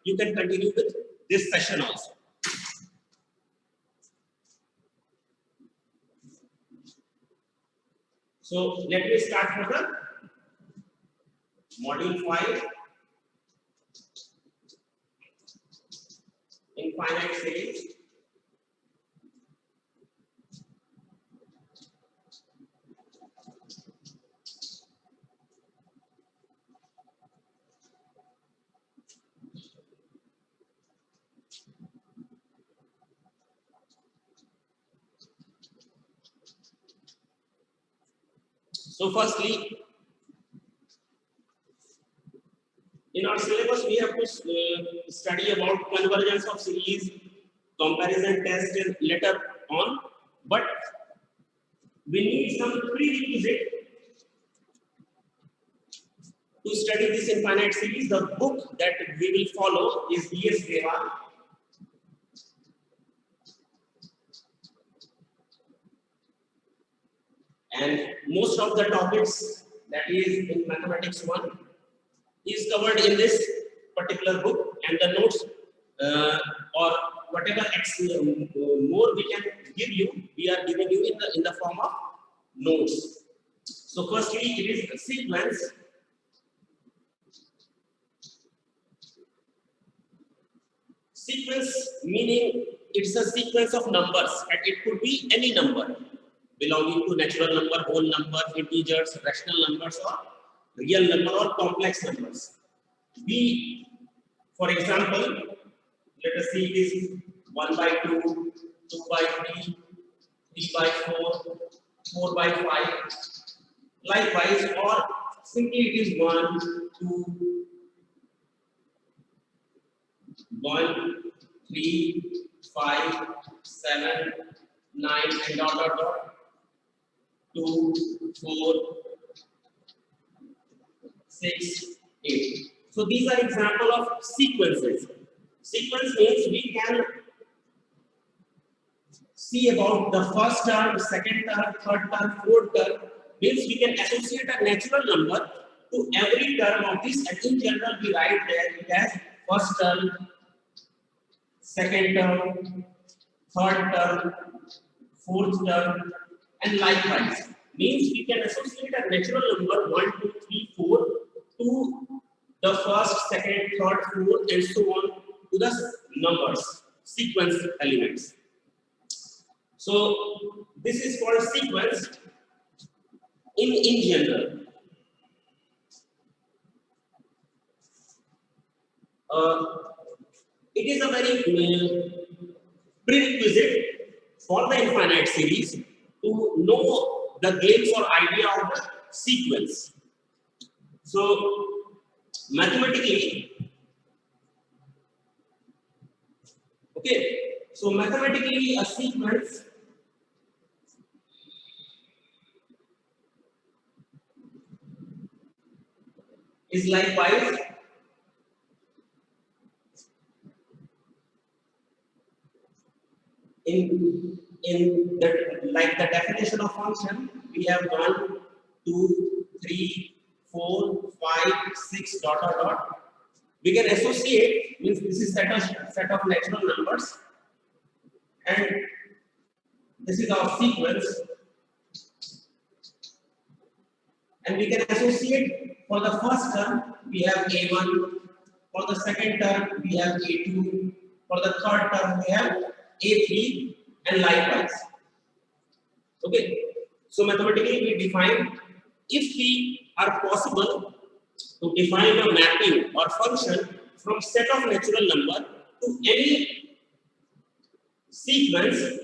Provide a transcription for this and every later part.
you can continue with this session also. So let me start for the module 5 infinite series. So firstly, in our syllabus, we have to study about convergence of series, comparison test is later on, but we need some prerequisite to study this infinite series. The book that we will follow is B.S. Deva. And most of the topics that is in mathematics 1 is covered in this particular book, and the notes or whatever more we can give you, we are giving you in the form of notes. So firstly, it is a sequence. Sequence meaning it's a sequence of numbers, and it could be any number belonging to natural number, whole number, integers, rational numbers, or real number or complex numbers. We, for example, let us see this 1 by 2, 2 by 3, 3 by 4, 4 by 5. Likewise, or simply it is 1, 2, 1, 3, 5, 7, 9, and dot dot dot. 2, 4, 6, 8. So these are example of sequences. Sequence means we can see about the first term, second term, third term, fourth term. Means we can associate a natural number to every term of this, and in general we write there it has first term, second term, third term, fourth term, and likewise. Means we can associate a natural number 1, 2, 3, 4 to the first, second, third, fourth, and so on to the numbers, sequence elements. So this is called sequence in general. It is a very prerequisite for the infinite series to know the glimpse or idea of the sequence. So mathematically, mathematically a sequence is likewise in the, like the definition of function, we have 1, 2, 3, 4, 5, 6 dot dot dot. We can associate, means this is set of natural numbers, and this is our sequence, and we can associate for the first term we have A1, for the second term we have A2, for the third term we have A3, and likewise. Okay, so mathematically we define, if we are possible to define a mapping or function from set of natural number to any sequence,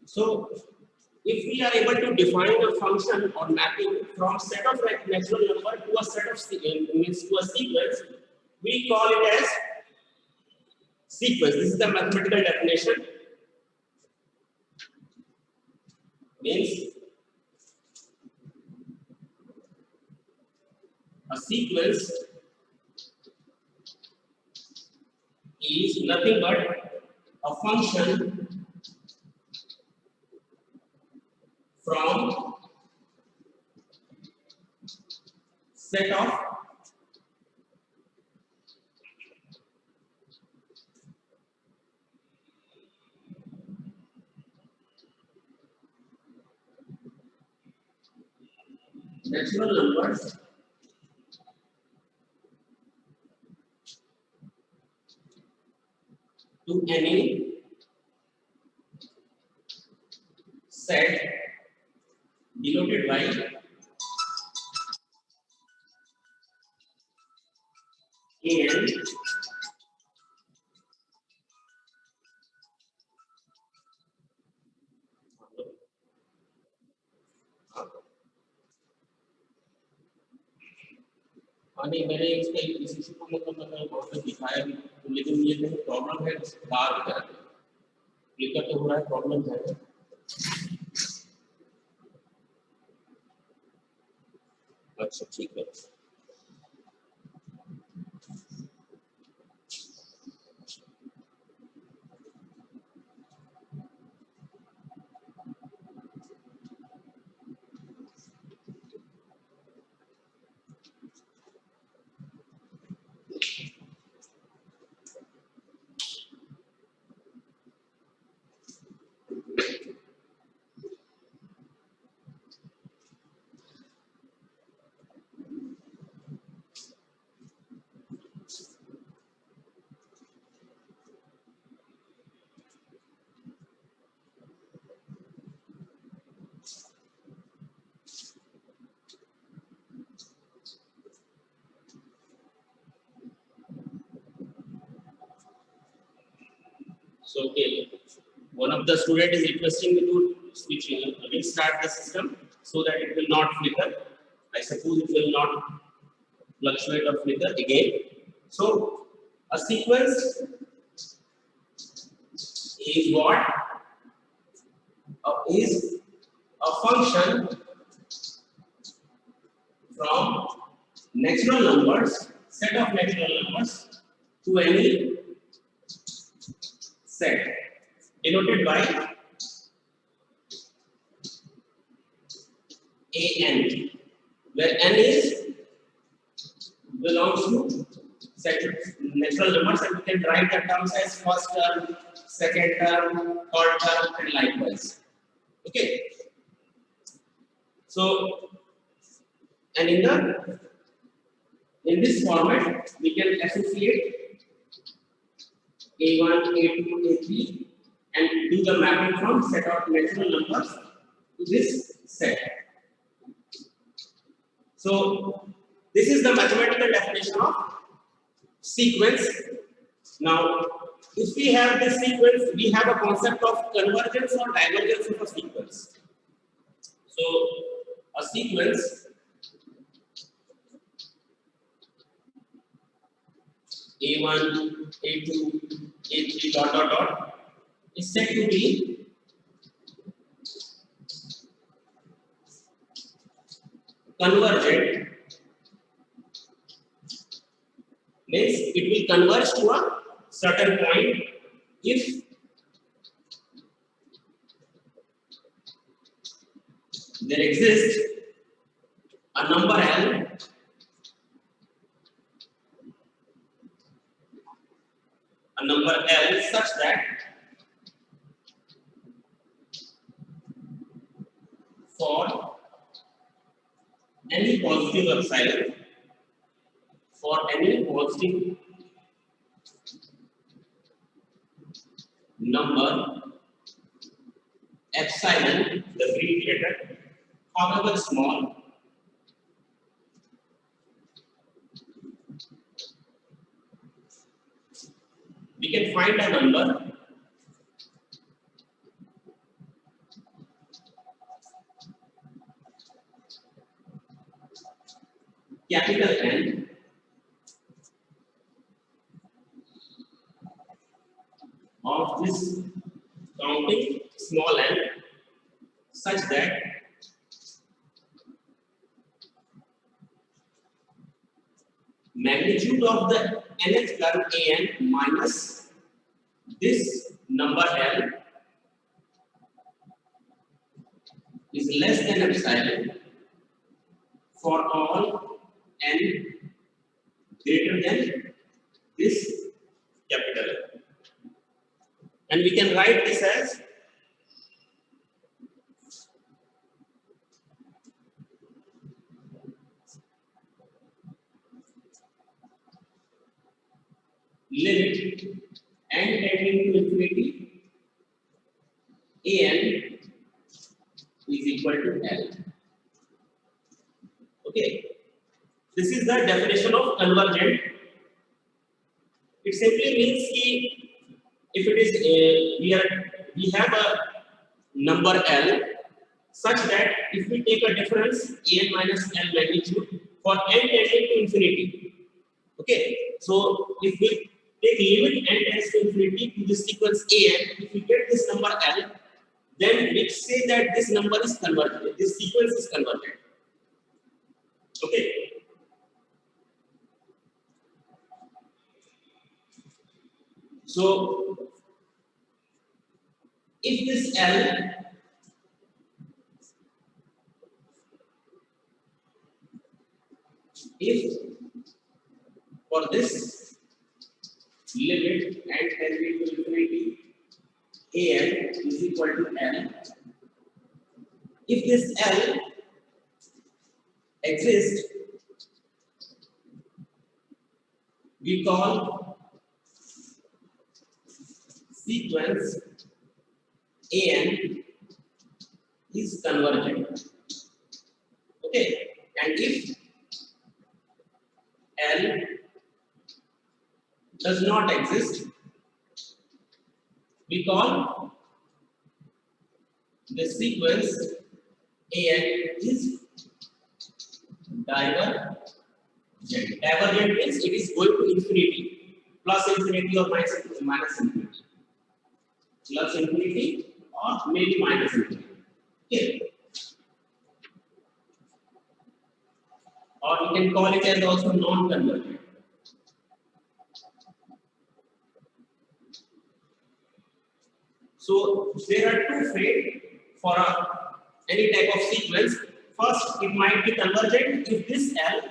so if we are able to define a function or mapping from set of natural number to a set of means to a sequence, we call it as sequence. This is the mathematical definition. Means a sequence is nothing but a function from set of natural numbers to any set denoted by an नहीं मैंने इसका इस issue को मतलब मैंने बहुत कुछ दिखाया भी तो लेकिन ये जो प्रॉब्लम है बार हो जाती है क्लिकर तो हो रहा है प्रॉब्लम है अच्छा ठीक है So okay, one of the student is requesting me to switch restart the system so that it will not flicker. I suppose it will not fluctuate or flicker again. So a sequence is what? Is a function from natural numbers, set of natural numbers to any set denoted by an, where n is belongs to set natural numbers, and we can write the terms as first term, second term, third term, and likewise. Okay. So, and in this format, we can associate A1, A2, A3, and do the mapping from set of natural numbers to this set. So, this is the mathematical definition of sequence. Now, if we have this sequence, we have a concept of convergence or divergence of a sequence. So, a sequence A1, A2, A3 dot dot dot is said to be convergent. Means it will converge to a certain point if there exists a number L such that for any positive epsilon, for any positive number epsilon, the abbreviated, however small, we can find a number capital N of this counting small n such that magnitude of the nth term an minus this number L is less than epsilon for all n greater than this capital N. And we can write this as limit n tending to infinity an is equal to L. Okay, this is the definition of convergent. It simply means that if it is we have a number L such that if we take a difference an minus L magnitude for n tending to infinity. Okay, so if we take limit n tends to infinity to the sequence an, if we get this number L, then we say that this number is convergent, this sequence is convergent. Okay. So if this L if for this limit n tending to infinity an is equal to L, if this L exists, we call sequence an is convergent. Okay, and if L does not exist, we call the sequence an is divergent. Divergent means it is going to infinity, plus infinity or minus infinity, plus infinity or maybe minus infinity. Okay. Or we can call it as also non-convergent. So there are two fates for any type of sequence. First, it might be convergent if this L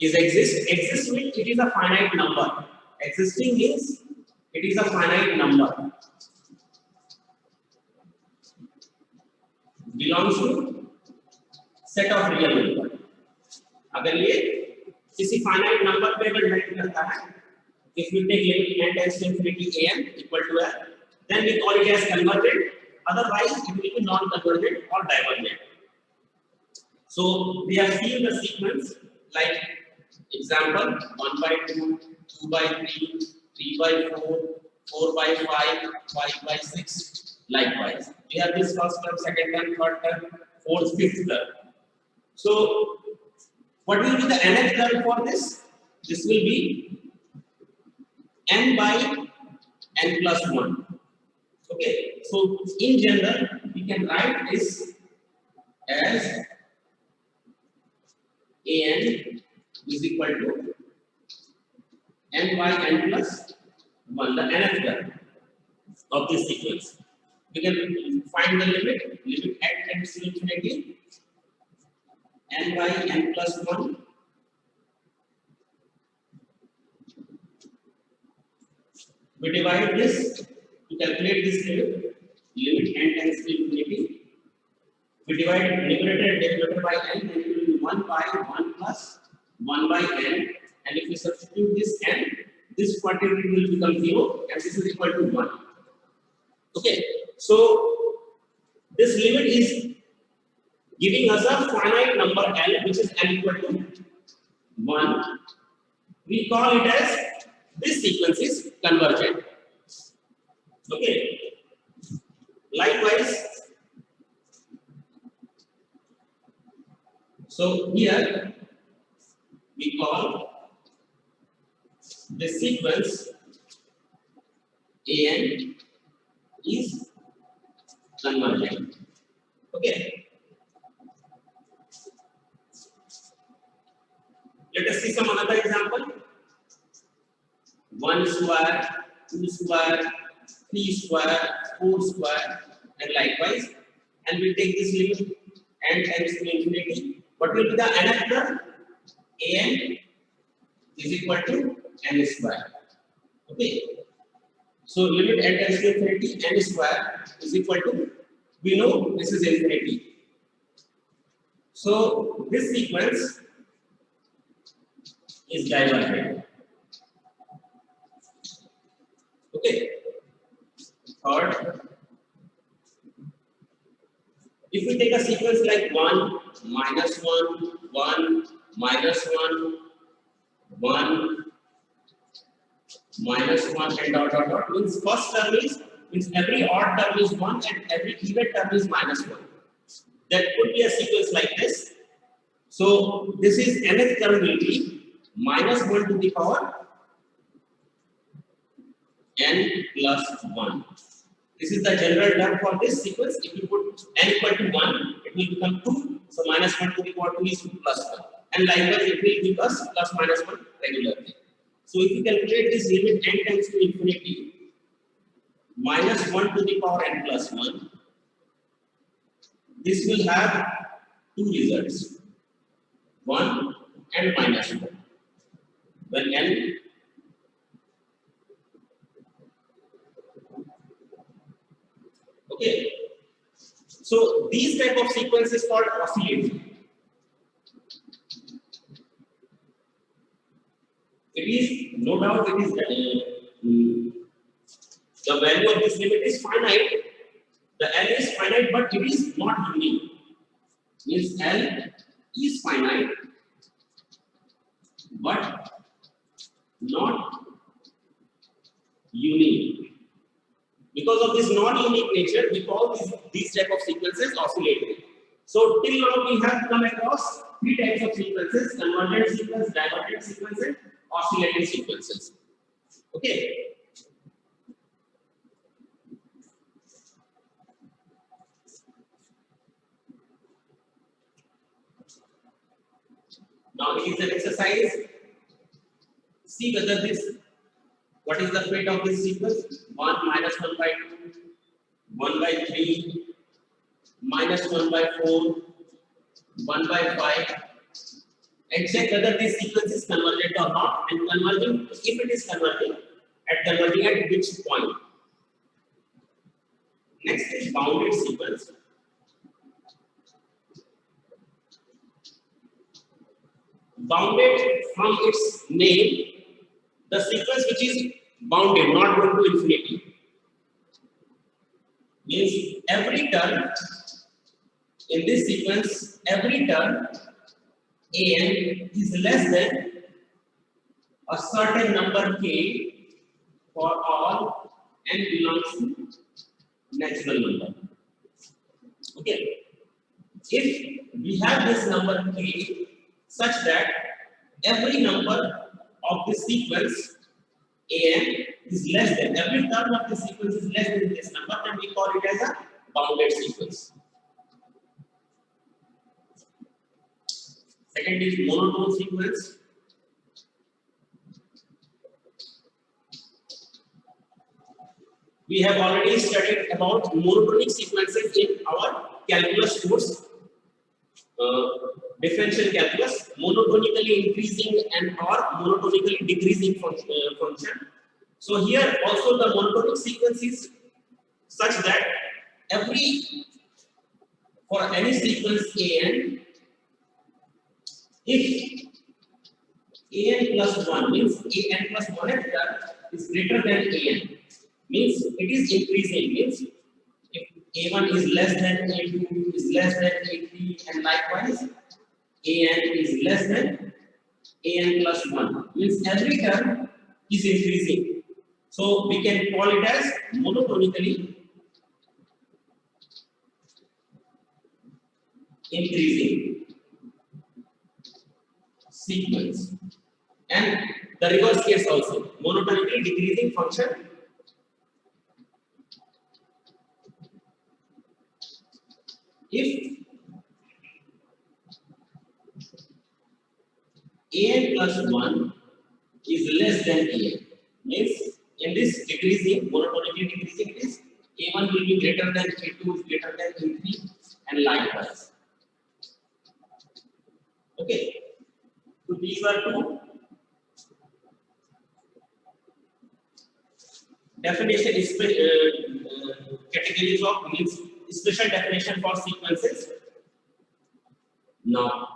is exist means it is a finite number. Existing means it is a finite number. Belongs to set of real number. अगर ये किसी finite number पे depend करता है, if we take limit n tends to infinity an equal to L, then we call it as convergent. Otherwise, it will be non-convergent or divergent. So we have seen the sequence like example 1 by 2, 2 by 3, 3 by 4, 4 by 5, 5 by 6. Likewise, we have this first term, second term, third term, fourth, fifth term. So what will be the nth term for this? This will be n by n plus 1. Okay, so in general, we can write this as an is equal to n by n plus 1, the nth term of this sequence. We can find the limit n tends to infinity, n by n plus 1 we divide this to calculate this limit n tends to infinity. We divide numerator and denominator by n, then it will be 1 by 1 plus 1 by n, and if we substitute this n, this quantity will become 0 and this is equal to 1. Okay, so this limit is giving us a finite number L, which is L equal to 1. We call it as this sequence is convergent. Okay. Likewise, So here we call the sequence an is convergent. Okay, let us see some another example. 1 square, 2 square, 3 square, 4 square, and likewise, and we take this limit and tends to infinity. What will be the nth term? An is equal to n square. Okay, so limit n tends to infinity, n square is equal to, we know this is infinity. So this sequence is divergent. Okay, third, if we take a sequence like 1, minus 1, 1, minus 1, 1, minus 1, and dot dot dot, means first term is, means every odd term is 1 and every even term is minus 1. That could be a sequence like this. So this is nth term will be minus 1 to the power n plus 1. This is the general term for this sequence. If you put n equal to 1, it will become 2. So minus 1 to the power 2 is plus 1. And likewise, it will give us plus minus 1 regularly. So if you calculate this limit n tends to infinity, minus 1 to the power n plus 1, this will have two results, 1 and minus 1. When n okay, so these type of sequences called oscillating. It is no doubt it is the value of this limit is finite. The L is finite, but it is not unique. Means L is finite, but not unique. Because of this non-unique nature, we call these type of sequences oscillating. So till now we have come across three types of sequences: convergent sequence, divergent sequence, and oscillating sequences. Okay. Now it is an exercise. See whether this, what is the fate of this sequence? 1 minus 1 by 2, 1 by 3, minus 1 by 4, 1 by 5, and check whether this sequence is convergent or not, and converging, if it is converging at which point. Next is bounded sequence. Bounded, from its name, the sequence which is bounded, not going to infinity, means every term in this sequence, every term an is less than a certain number k for all n belongs to natural number. Okay, if we have this number k such that every number of the sequence an is less than, every term of the sequence is less than this number, then we call it as a bounded sequence. Second is monotone sequence. We have already studied about monotonic sequences in our calculus course, differential calculus, monotonically increasing and or monotonically decreasing function. So here also the monotonic sequence is such that for any sequence an, if an plus 1 means an plus 1th term is greater than an, means it is increasing, means if a1 is less than a2 is less than a3, and likewise an is less than an plus 1, means every term is increasing. So we can call it as monotonically increasing. sequence. And the reverse case also, monotonically decreasing function. If an plus 1 is less than an, means in this decreasing, monotonically decreasing, it is a1 will be greater than a2 is greater than a3 and likewise. Okay, so these are two definition categories of means special definition for sequences. Now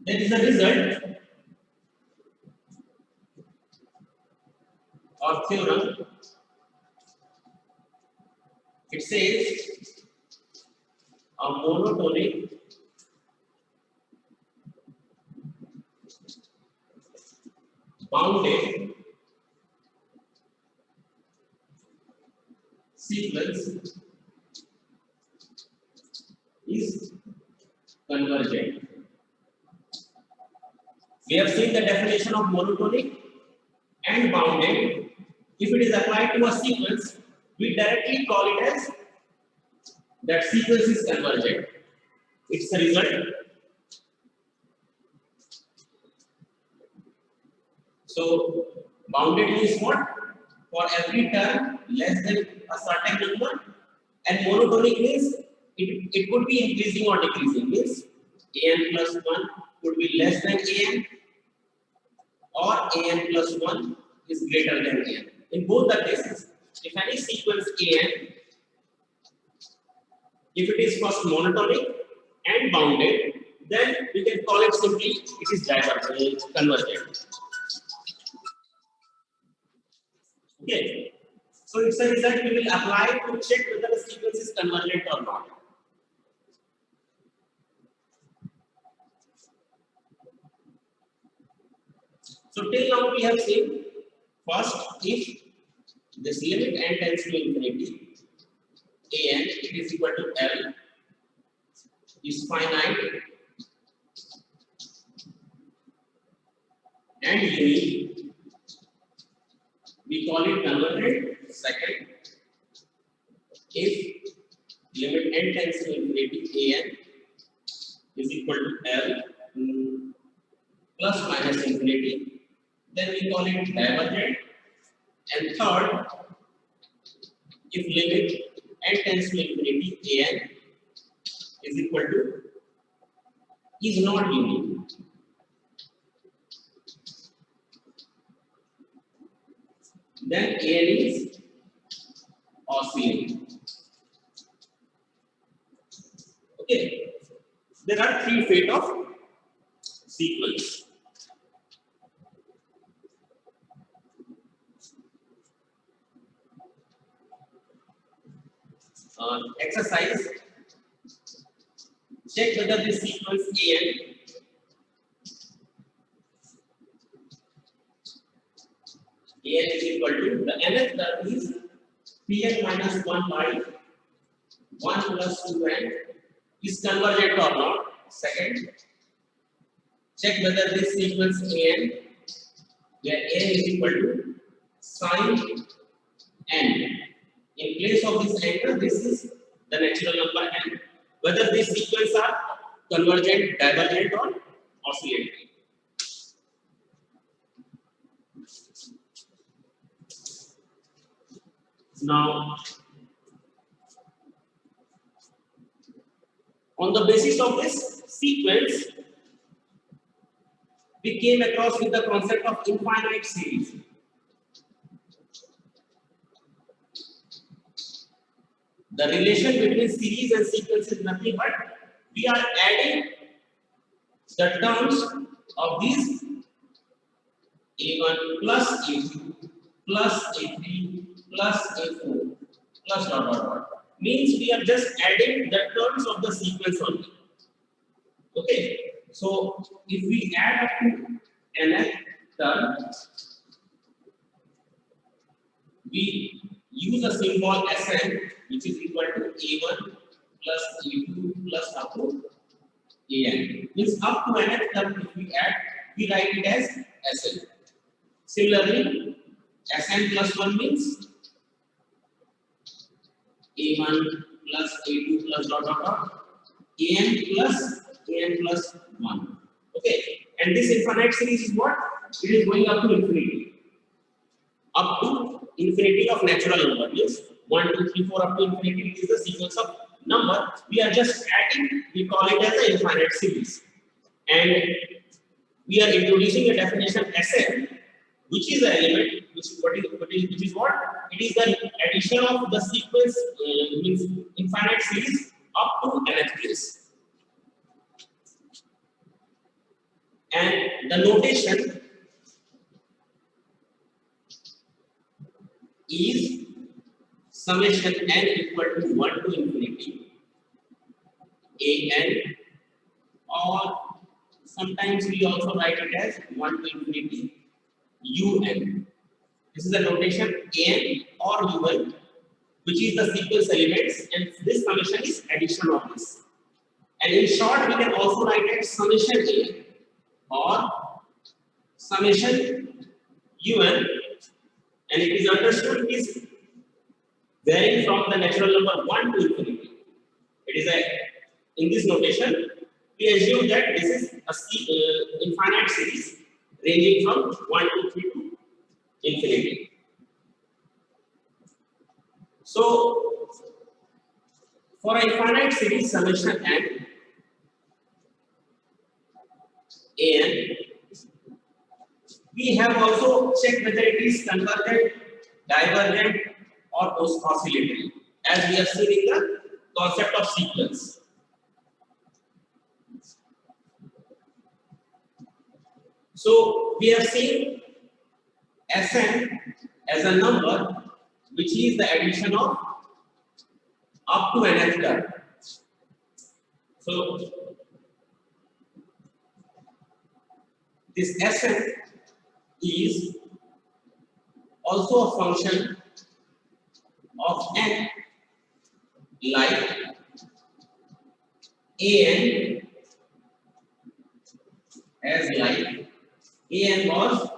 there is a result or theorem. It says a monotonic bounded sequence is convergent. We have seen the definition of monotonic and bounded. If it is applied to a sequence, we directly call it as that sequence is convergent. It's a result. So bounded means what? For every term less than a certain number, and monotonic means it could be increasing or decreasing. Means an plus 1 could be less than an, or an plus 1 is greater than an. In both the cases, if any sequence an, if it is first monotonic and bounded, then we can call it simply it is divergent, convergent. Okay, so it's a result we will apply to check whether the sequence is convergent or not. So till now we have seen first, if this limit n tends to infinity, an it is equal to L is finite and unique, we call it convergent. Second, if limit n tends to infinity, an is equal to L plus minus infinity, then we call it divergent. And third, if limit n tends to infinity, an is equal to is not unique, then an is oscillating. Okay, there are three fate of sequence. Exercise, check whether this sequence an is equal to the nth term is Pn minus 1 by 1 plus 2n is convergent or not. Second, check whether this sequence an, where n is equal to sine n. In place of this angle, this is the natural number n. Whether these sequences are convergent, divergent, or oscillatory. Now, on the basis of this sequence, we came across with the concept of infinite series. The relation between series and sequence is nothing but we are adding the terms of these a1 plus a2 plus a3 plus a4 plus dot dot dot. Means we are just adding the terms of the sequence only. Okay, so if we add up to nth term, we use a symbol Sn, which is equal to a1 plus a2 plus up to an. Means up to nth term if we add, we write it as Sn. Similarly, Sn plus 1 means A1 plus A2 plus dot dot dot An plus 1. Okay, and this infinite series is what? It is going up to infinity. Up to infinity of natural number means 1, 2, 3, 4 up to infinity is the sequence of number. We are just adding, we call it as the infinite series. And we are introducing a definition Sn, which is an element, which is what? It is the addition of the sequence means infinite series up to nth place. And the notation is summation n equal to 1 to infinity an, or sometimes we also write it as 1 to infinity un. This is the notation an or un, which is the sequence elements, and this summation is addition of this. And in short, we can also write it summation an or summation un, and it is understood is varying from the natural number 1 to infinity. It is in this notation, we assume that this is a infinite series ranging from 1 to 3 to infinity. So, for a infinite series summation n, we have also checked whether it is convergent, divergent, or oscillatory, as we have seen in the concept of sequence. So we have seen Sn as a number which is the addition of up to nth term. So this Sn is also a function of n, like an as like an was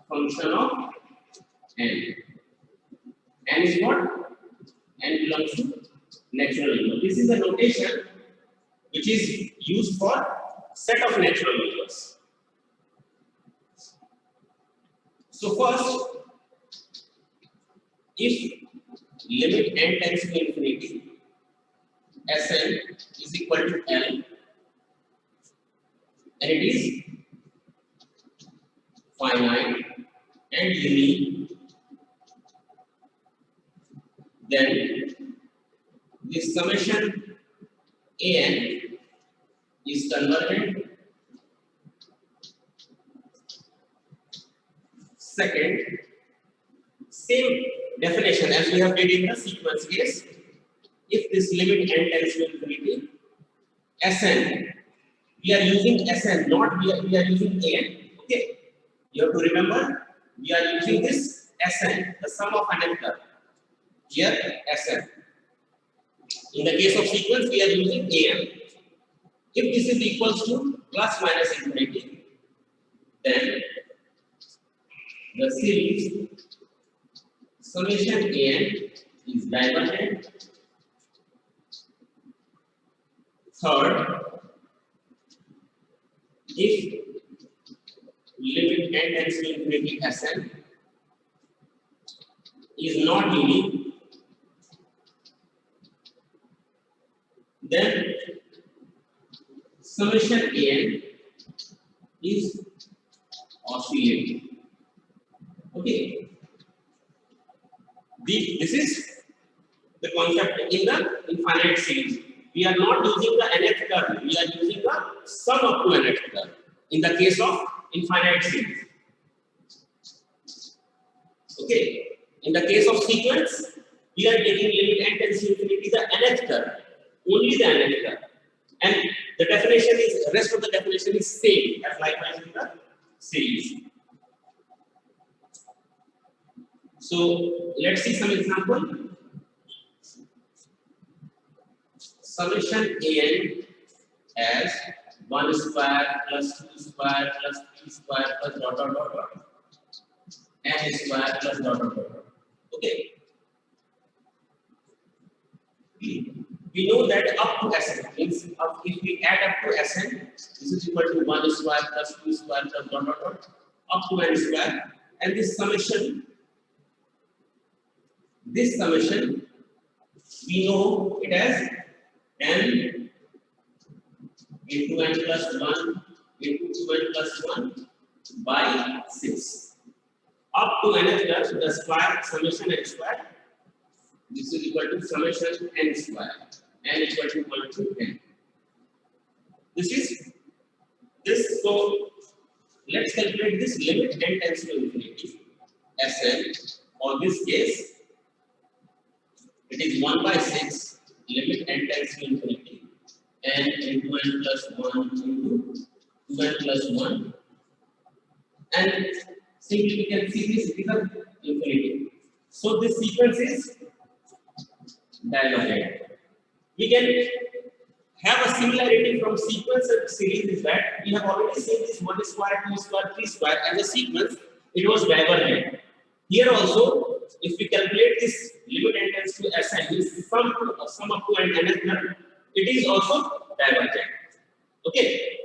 function of n. N is what? N belongs to natural number. This is a notation which is used for set of natural numbers. So first, if limit n tends to infinity, Sn is equal to L, and it is finite and unique, then this summation an is convergent. Second, same definition as we have did in the sequence case. If this limit n tends to infinity, Sn, we are using Sn, not we are using an. Okay, you have to remember we are using this Sn, the sum of nth term. Here Sn. In the case of sequence, we are using an. If this is equals to plus minus infinity, then the series summation an is divergent. Third, if limit n tends to infinity Sn is not unique, then summation an is oscillating. Okay, this is the concept in the infinite series. We are not using the nth term, we are using the sum up to nth term in the case of infinite series. Okay, in the case of sequence, we are taking limit n tends to infinity the nth term, only the nth term, and the definition is, rest of the definition is same as likewise in the series. So let's see some example. Summation an as 1 square plus 2 square plus 3 square plus dot dot dot dot n square plus dot dot dot dot. Okay. We know that up to Sn means if we add up to Sn, this is equal to 1 square plus 2 square plus dot dot dot up to n square, and this summation we know it as n into n plus 1 into 2n plus 1 by 6 up to n plus the square summation n square. This is equal to summation n square, n equal to 1 to n. This is this. So let's calculate this limit n tends to infinity. Sn, or this case, it is 1 by 6 limit n tends to infinity. N into n plus 1 into 2n plus 1. And simply we can see this become infinity. So this sequence is divergent. We can have a similarity from sequence and series is that we have already seen this 1 square, 2 square, 3 square as a sequence, it was divergent. Here also, if we calculate this limit n tends to Sn, means sum up to n, it is also divergent. Okay.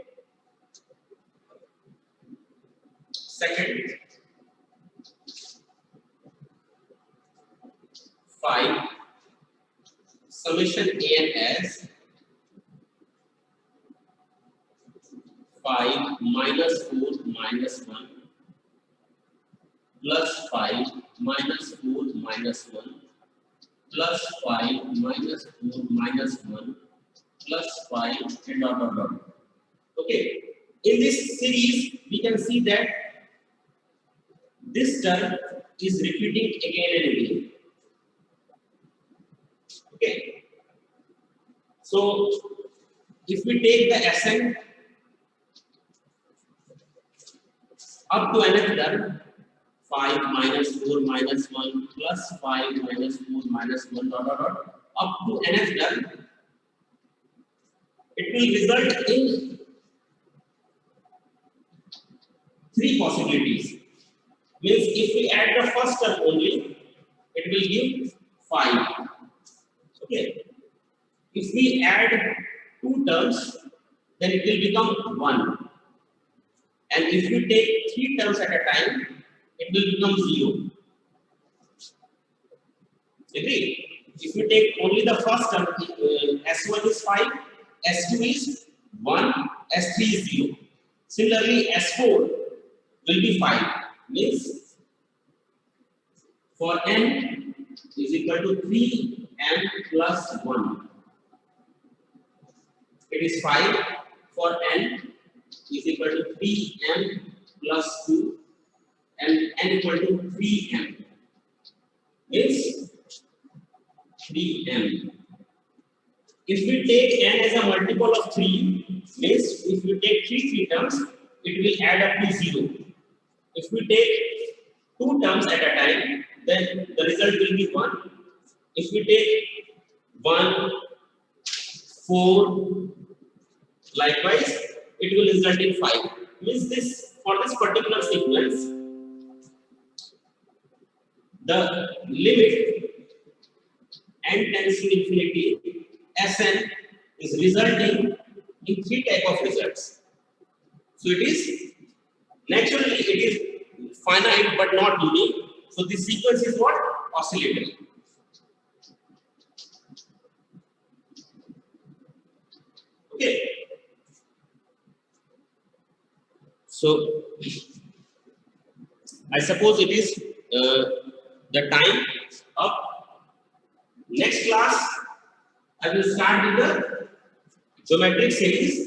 Second, 5 summation an as 5 minus 4 minus 1 plus 5 minus 4 minus 1 plus 5 minus 4 minus 1 plus 5 and dot dot dot. Okay. In this series, we can see that this term is repeating again and again. Okay. So if we take the Sn up to nth term, 5 minus 4 minus 1 plus 5 minus 4 minus 1 dot dot dot up to nth term, it will result in 3 possibilities. Means if we add the first term only, it will give 5. Okay. If we add 2 terms, then it will become 1. And if we take 3 terms at a time, it will become 0. Agree? If we take only the first term, S1 is 5, S2 is 1, S3 is 0. Similarly, S4 will be 5. Means for n is equal to 3n plus 1. It is 5 for n is equal to 3m plus 2 and n equal to 3m. Means 3m. If we take n as a multiple of 3, means if we take 3 terms, it will add up to 0. If we take 2 terms at a time, then the result will be 1. If we take 1, 4, likewise, it will result in 5. Means this, for this particular sequence, the limit n tends to infinity, Sn is resulting in 3 type of results. So it is, naturally it is finite but not unique. So this sequence is what? Oscillatory. Okay. So I suppose it is the time up. Next class, I will start with the geometric series.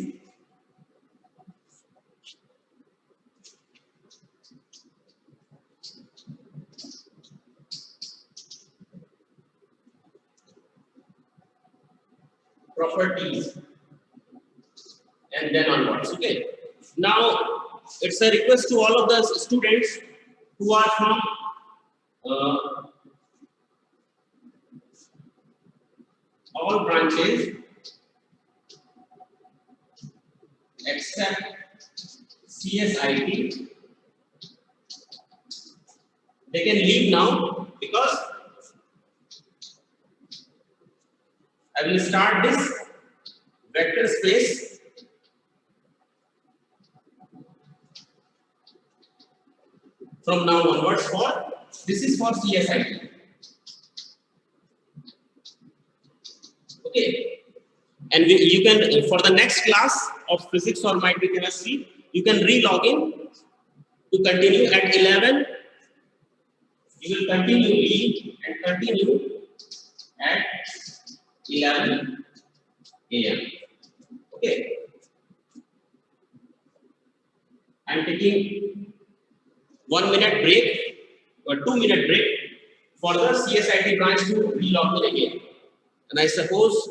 Properties and then onwards. Okay. Now it's a request to all of the students who are from all branches except CSIT. They can leave now because I will start this vector space from now onwards. For this is for CSIT. Okay, and you can for the next class of physics or might be chemistry, you can re-log in to continue at 11. You will continue leave and continue at 11 a.m. Okay, I am taking 1 minute break or 2 minute break for the CSIT branch to re-log in again. And I suppose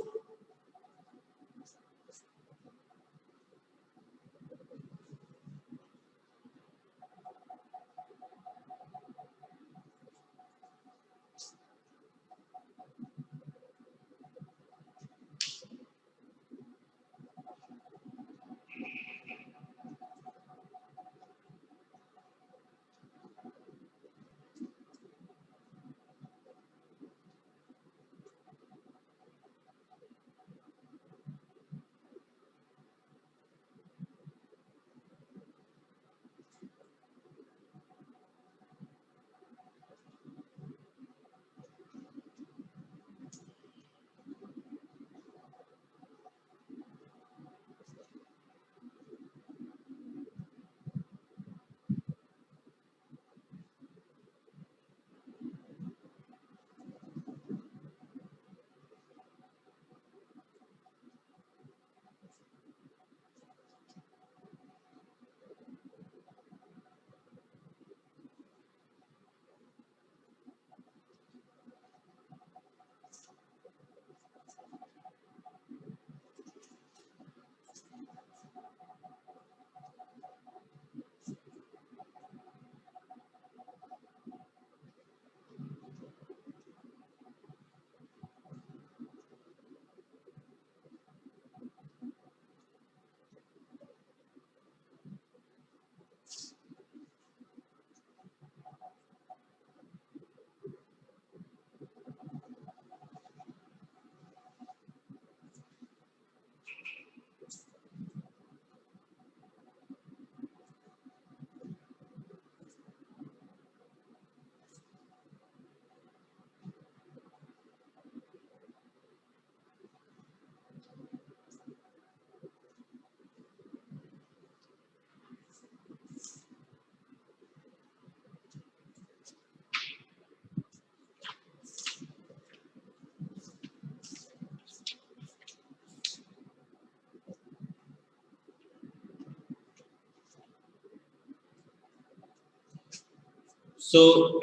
so.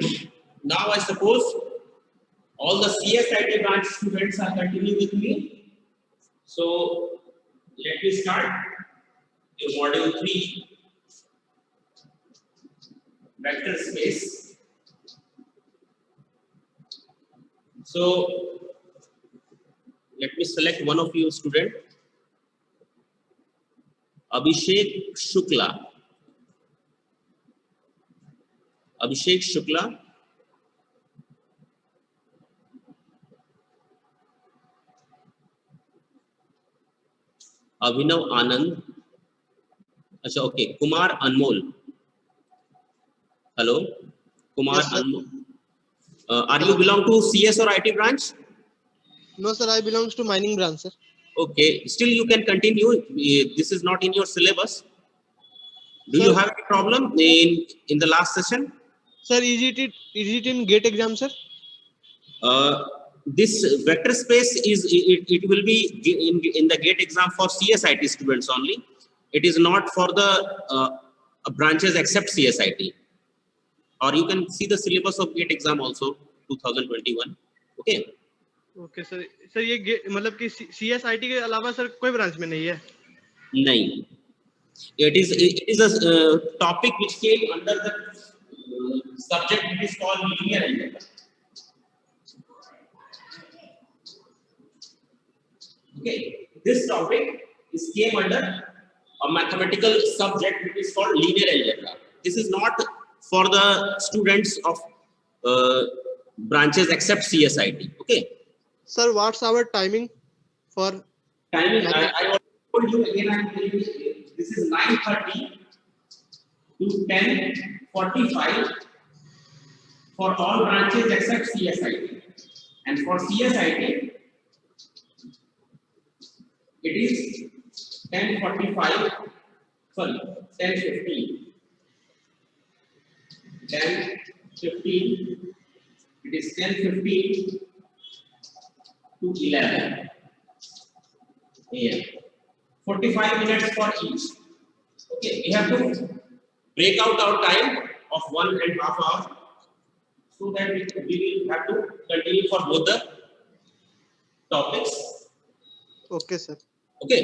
Now I suppose all the CSIT branch students are continuing with me. So let me start module 3 vector space. So let me select one of you student, Abhishek Shukla. Abhishek Shukla. Abhinav Anand. Achha, okay. Kumar Anmol. Hello. Kumar Yes, sir. Anmol. Are you belong to CS or IT branch? No, sir, I belongs to mining branch, sir. Okay. Still you can continue. This is not in your syllabus. Do Sir, you have any problem in the last session? Sir, is it in GATE exam, sir? This vector space it will be in the GATE exam for CSIT students only. It is not for the branches except CSIT. Or you can see the syllabus of GATE exam also 2021. Okay. Okay, sir. Sir, ये मतलब कि CSIT के अलावा sir कोई branch में नहीं है? नहीं. It is a topic which came under the subject which is called linear algebra. Okay, this topic is came under a mathematical subject which is called linear algebra. This is not for the students of branches except CSIT. Okay. Sir, what's our timing for Timing, I already told you again, I am telling you, this is 9:30 to 10:45 for all branches except CSIT. And for CSIT, it is 10:45, sorry, 10:15. 10:15, it is 10:15 to 11 a.m. 45 minutes for each. Okay, we have to break out our time of 1.5 hours so that we will have to continue for both the topics. Okay, sir. Okay.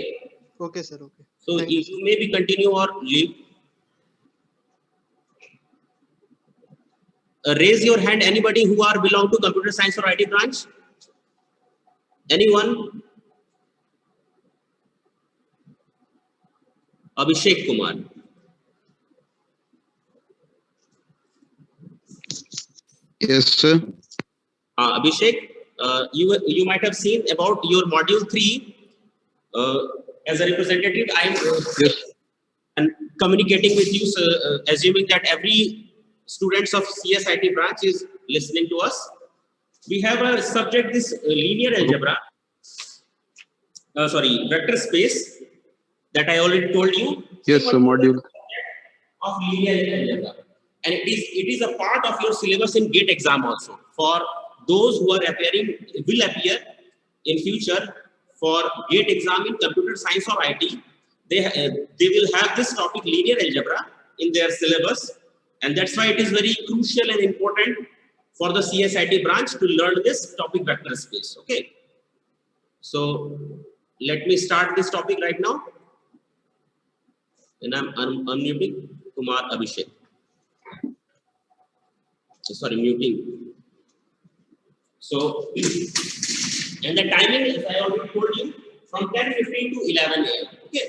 Okay, sir. Okay. So Thank you maybe continue or leave. Raise your hand, anybody who are belong to computer science or IT branch? Anyone? Abhishek Kumar. Yes, sir. Abhishek, you might have seen about your module 3. As a representative, I am Yes. and communicating with you, assuming that every students of CSIT branch is listening to us. We have a subject, this linear algebra, sorry, vector space, that I already told you. Yes, sir. Module. Of linear algebra, and it is a part of your syllabus in GATE exam also. For those who are will appear in future for GATE exam in computer science or IT, they will have this topic linear algebra in their syllabus, and that's why it is very crucial and important for the CSIT branch to learn this topic, vector space. Okay, so let me start this topic right now, and I'm unmuting Kumar Abhishek. Sorry, muting. So, and the timing, as I already told you, from 10:15 to 11 a.m. Okay.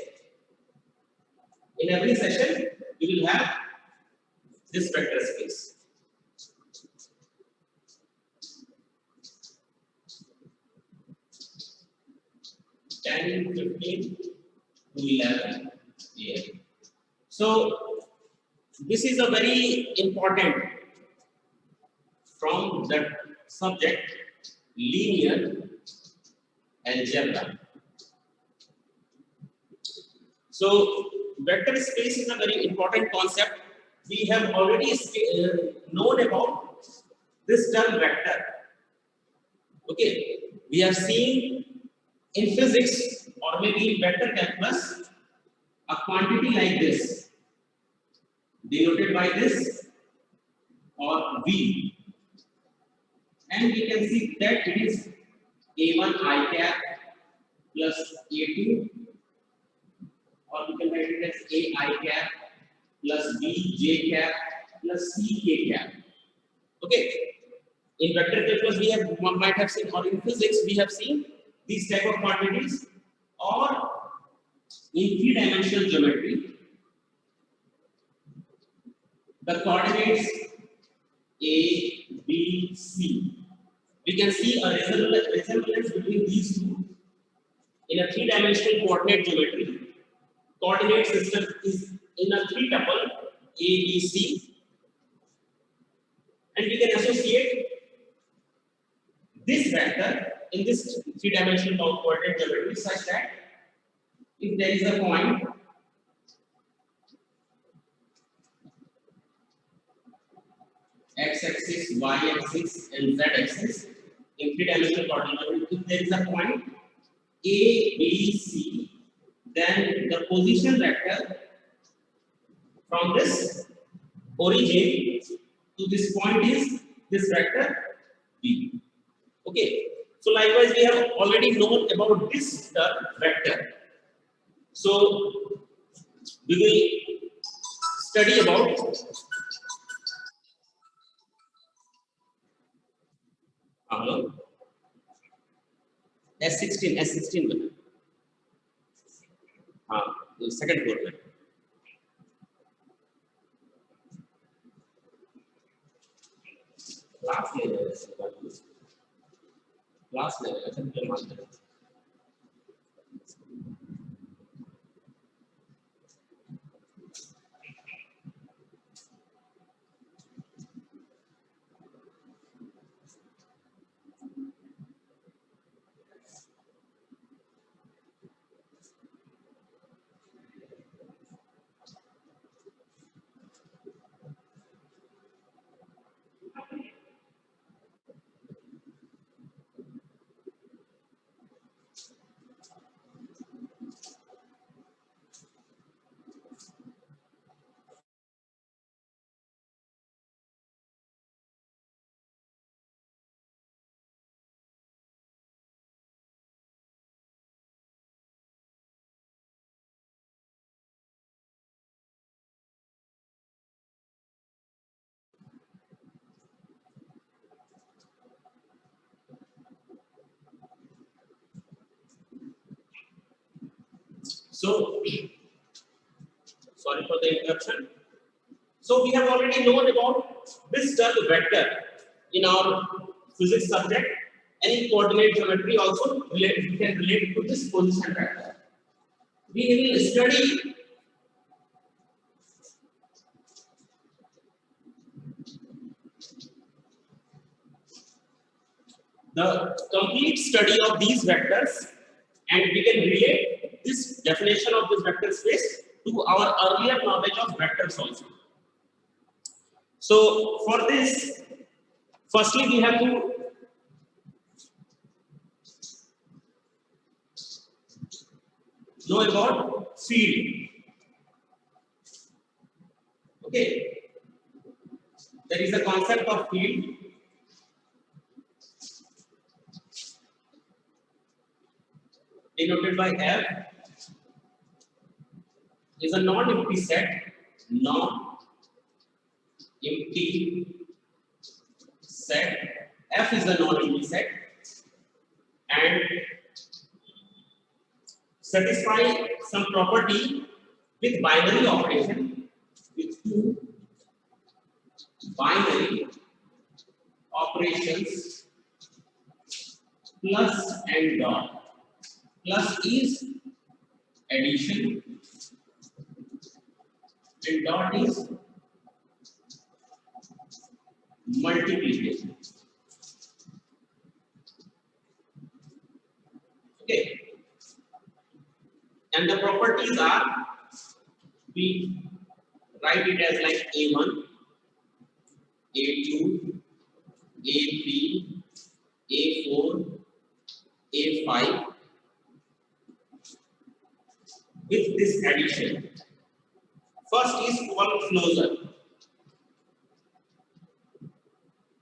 In every session, you will have this vector space. Ten 15 to 11 a.m. So, this is a very important from that subject, linear algebra. So, vector space is a very important concept. We have already known about this term vector. Okay, we have seen in physics or maybe in vector calculus a quantity like this, denoted by this or V, and we can see that it is A1 I cap plus A2, or we can write it as A I cap plus B J cap plus C K cap. Okay. In vector calculus, we have might have seen, or in physics, we have seen these type of quantities, or in three-dimensional geometry, the coordinates A, B, C. We can see a resemblance between these two in a three-dimensional coordinate geometry. Coordinate system is in a three-tuple A, B, C, and we can associate this vector in this three-dimensional coordinate geometry such that if there is a point x-axis, y-axis, and z-axis in three-dimensional coordinate geometry, if there is a point A, B, C, then the position vector from this origin to this point is this vector B. Okay. So likewise, we have already known about this term vector. So we will study about S16 में. Second floor में। Class ले रहे हैं, class ले रहे हैं, फिर मानते हैं। So, sorry for the interruption. So we have already known about this term vector in our physics subject. Any coordinate geometry also we can relate to this position vector. We will study the complete study of these vectors, and we can relate this definition of this vector space to our earlier knowledge of vectors also. So for this, firstly we have to know about field. Okay, there is a concept of field. Denoted by F is a non-empty set, non-empty set. F is a non-empty set and satisfy some property with binary operation, with two binary operations, plus and dot. Plus is addition and dot is multiplication. Okay, and the properties are, we write it as like A1, A2, A3, A4, A5 with this addition. First is called closure.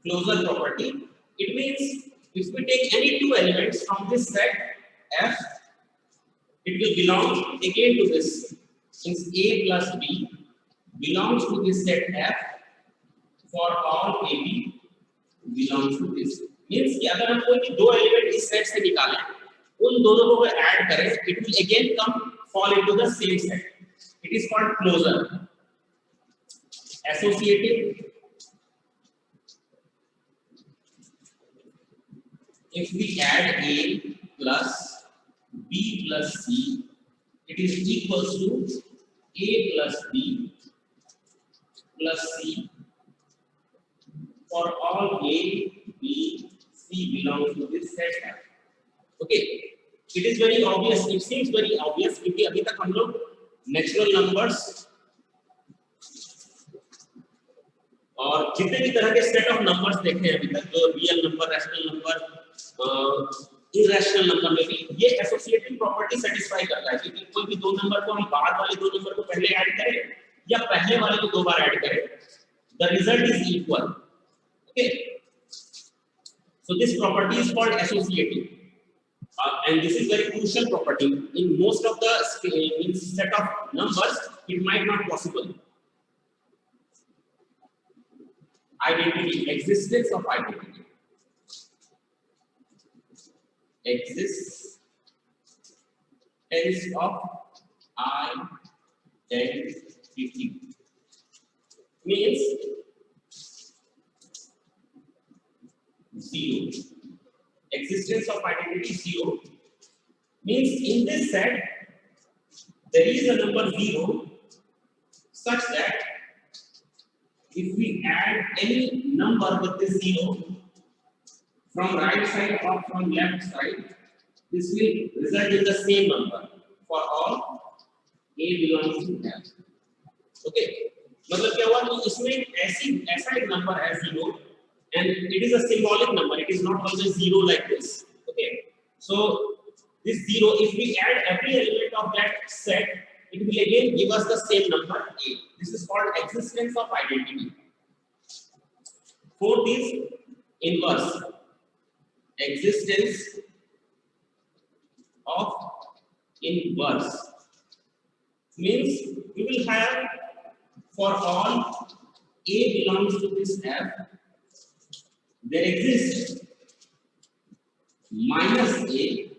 Closure property. It means if we take any two elements from this set F, it will belong again to this. Since A plus B belongs to this set F, for all AB belongs to this. Means कि अगर हम कोई भी दो element इस set से निकालें, उन दोनों को ऐड करें, it will again come fall into the same set. It is called closure. Associative. If we add A plus B plus C, it is equals to A plus B plus C for all A, B, C belongs to this set F. Okay, it is very obvious. It seems very obvious क्योंकि अभी तक हम लोग natural numbers और जितने भी तरह के सेट ऑफ नंबर्स देखे हैं अभी तक, जो real number, rational number, irrational number में भी ये एसोसिएटिव प्रॉपर्टी सेटिस्फाई करता है कि कोई भी दो नंबर को हम बाद वाले दो नंबर को पहले ऐड करें या पहले वाले को दो बार ऐड करें, the result is equal. Okay, so this property is called associative, and this is very crucial property. In most of the in set of numbers it might not possible. Identity, existence of identity. Existence of identity. Means 0. Existence of identity 0 means in this set there is a number 0 such that if we add any number with this 0 from right side or from left side, this will result in the same number for all A belongs to F. Okay, मतलब क्या हुआ कि इसमें ऐसा एक number है 0 and it is a symbolic number. It is not always 0 like this. Okay, so this 0, if we add every element of that set, it will again give us the same number A. This is called existence of identity. Fourth is inverse. Existence of inverse means we will have for all A belongs to this F, there exists minus A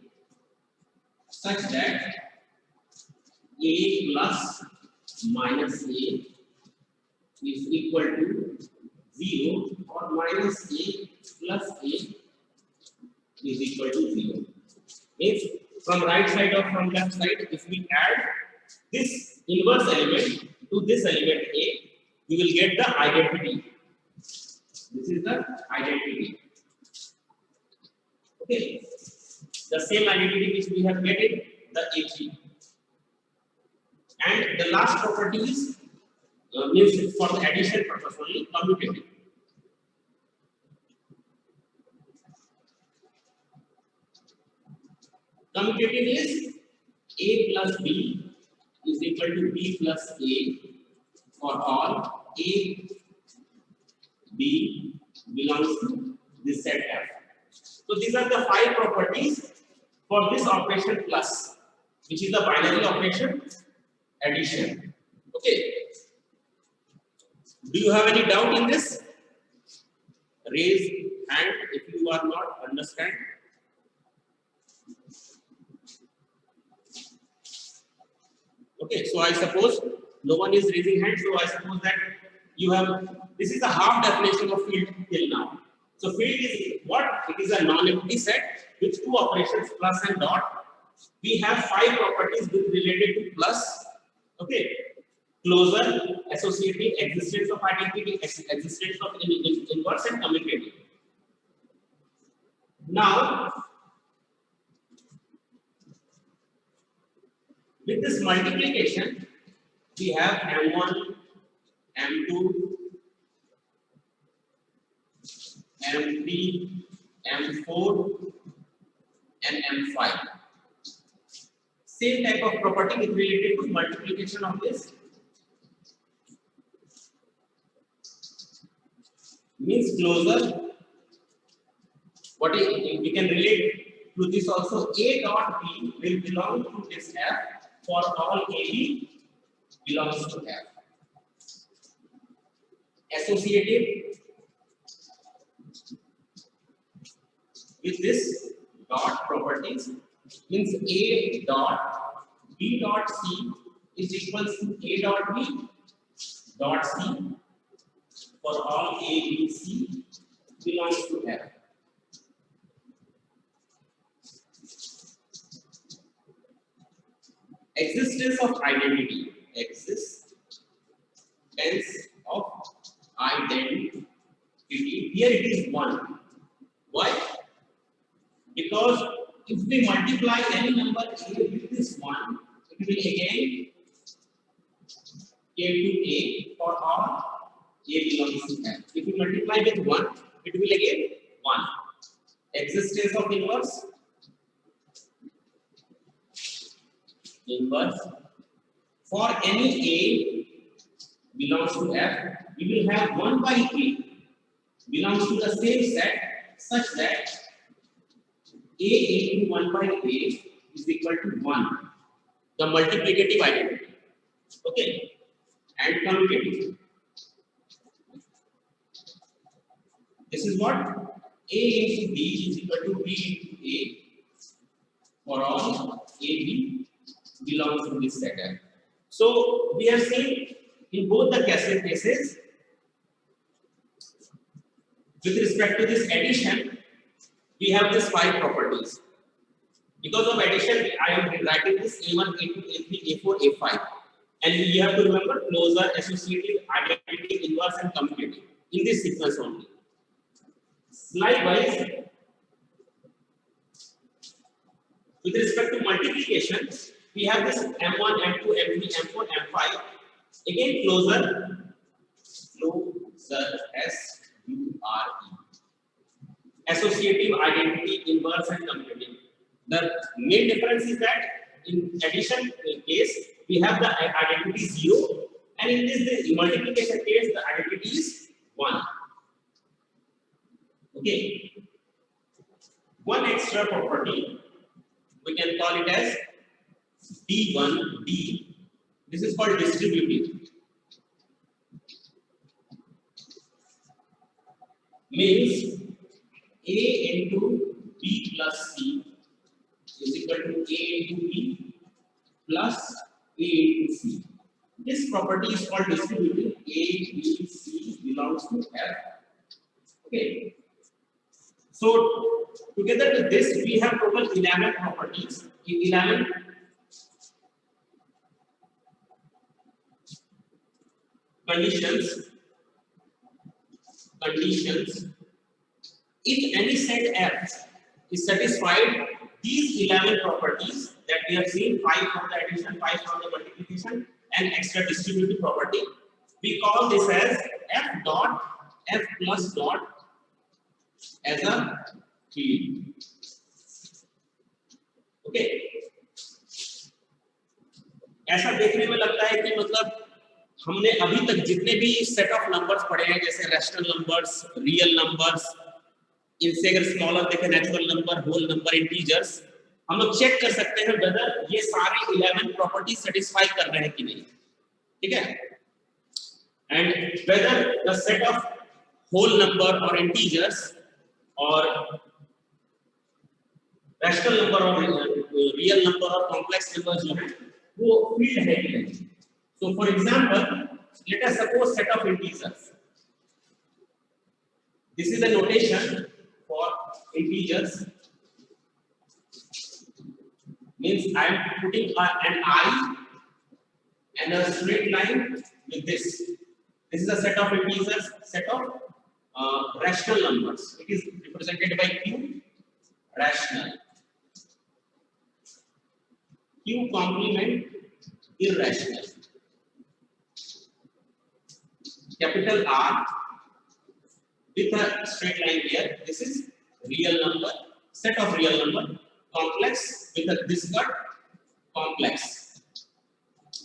such that A plus minus A is equal to 0 or minus A plus A is equal to 0. Means from right side or from left side, if we add this inverse element to this element A, we will get the identity. This is the identity. Okay, the same identity which we have get in the A3. And the last property is means for the addition purpose only, commutative. Commutative is A plus B is equal to B plus A for all A, B belongs to this set F. So these are the 5 properties for this operation plus, which is the binary operation addition. Okay. Do you have any doubt in this? Raise hand if you are not understand. Okay, so I suppose no one is raising hand, so I suppose that you have, this is a half definition of field till now. So field is what? It is a non-empty set with 2 operations plus and dot. We have 5 properties with related to plus. Okay, closure, associative, existence of identity, existence of inverse and commutative. Now, with this multiplication, we have M1, M2, M3, M4, and M5. Same type of property is related to multiplication of this. Means closure. What is, we can relate to this also. A dot B will belong to this F for all AB belongs to F. Associative with this dot properties means A dot B dot C is equals to A dot B dot C for all A, B, C belongs to F. Existence of identity. Existence of identity. Here it is 1. Why? Because if we multiply any number A with this 1, it will again A to A for all A belongs to F. If we multiply with 1, it will again 1. Existence of inverse. Inverse. For any A belongs to F, we will have 1 by A belongs to the same set such that A into 1 by A is equal to 1. The multiplicative identity. Okay. And commutative. This is what? A into B is equal to B into A for all A, B belongs to this set F. So we have seen in both the cases with respect to this addition, we have these 5 properties. Because of addition, I am writing this A1, A2, A3, A4, A5, and you have to remember closure, associative, identity, inverse, and commutative in this sequence only. Likewise, with respect to multiplication, we have this M1, M2, M3, M4, M5. Again, closure, S U R E. Associative, identity, inverse, and commutative. The main difference is that in addition case, we have the identity 0, and in this the multiplication case, the identity is 1. Okay. One extra property, we can call it as D1D. This is called distributive. Means A into B plus C is equal to A into B plus A into C. This property is called distributive. A, B, C belongs to F. Okay. So together with this, we have total 11 properties. 11 conditions. If any set F is satisfied, these 11 properties that we have seen, 5 from the addition, 5 from the multiplication, and extra distributive property, we call this as F dot, F plus dot as a field. Okay. ऐसा देखने में लगता है कि मतलब हमने अभी तक जितने भी सेट ऑफ नंबर्स पढ़े हैं, जैसे रैशनल नंबर्स, रियल नंबर्स, इनसे अगर स्मॉलर देखें natural number, whole number, integers, हम लोग चेक कर सकते हैं वेदर ये सारे 11 प्रॉपर्टी सेटिस्फाई कर रहे हैं कि नहीं. ठीक है. And whether the set of whole number और इंटीजर्स और रैशनल नंबर और रियल नंबर और कॉम्प्लेक्स नंबर जो है वो फील्ड है कि नहीं. So for example, let us suppose set of integers. This is a notation for integers. Means I am putting an I and a straight line with this. This is a set of integers, set of rational numbers. It is represented by Q, rational. Q complement irrational. Capital R with a straight line here. This is real number, set of real number, complex with a this got complex.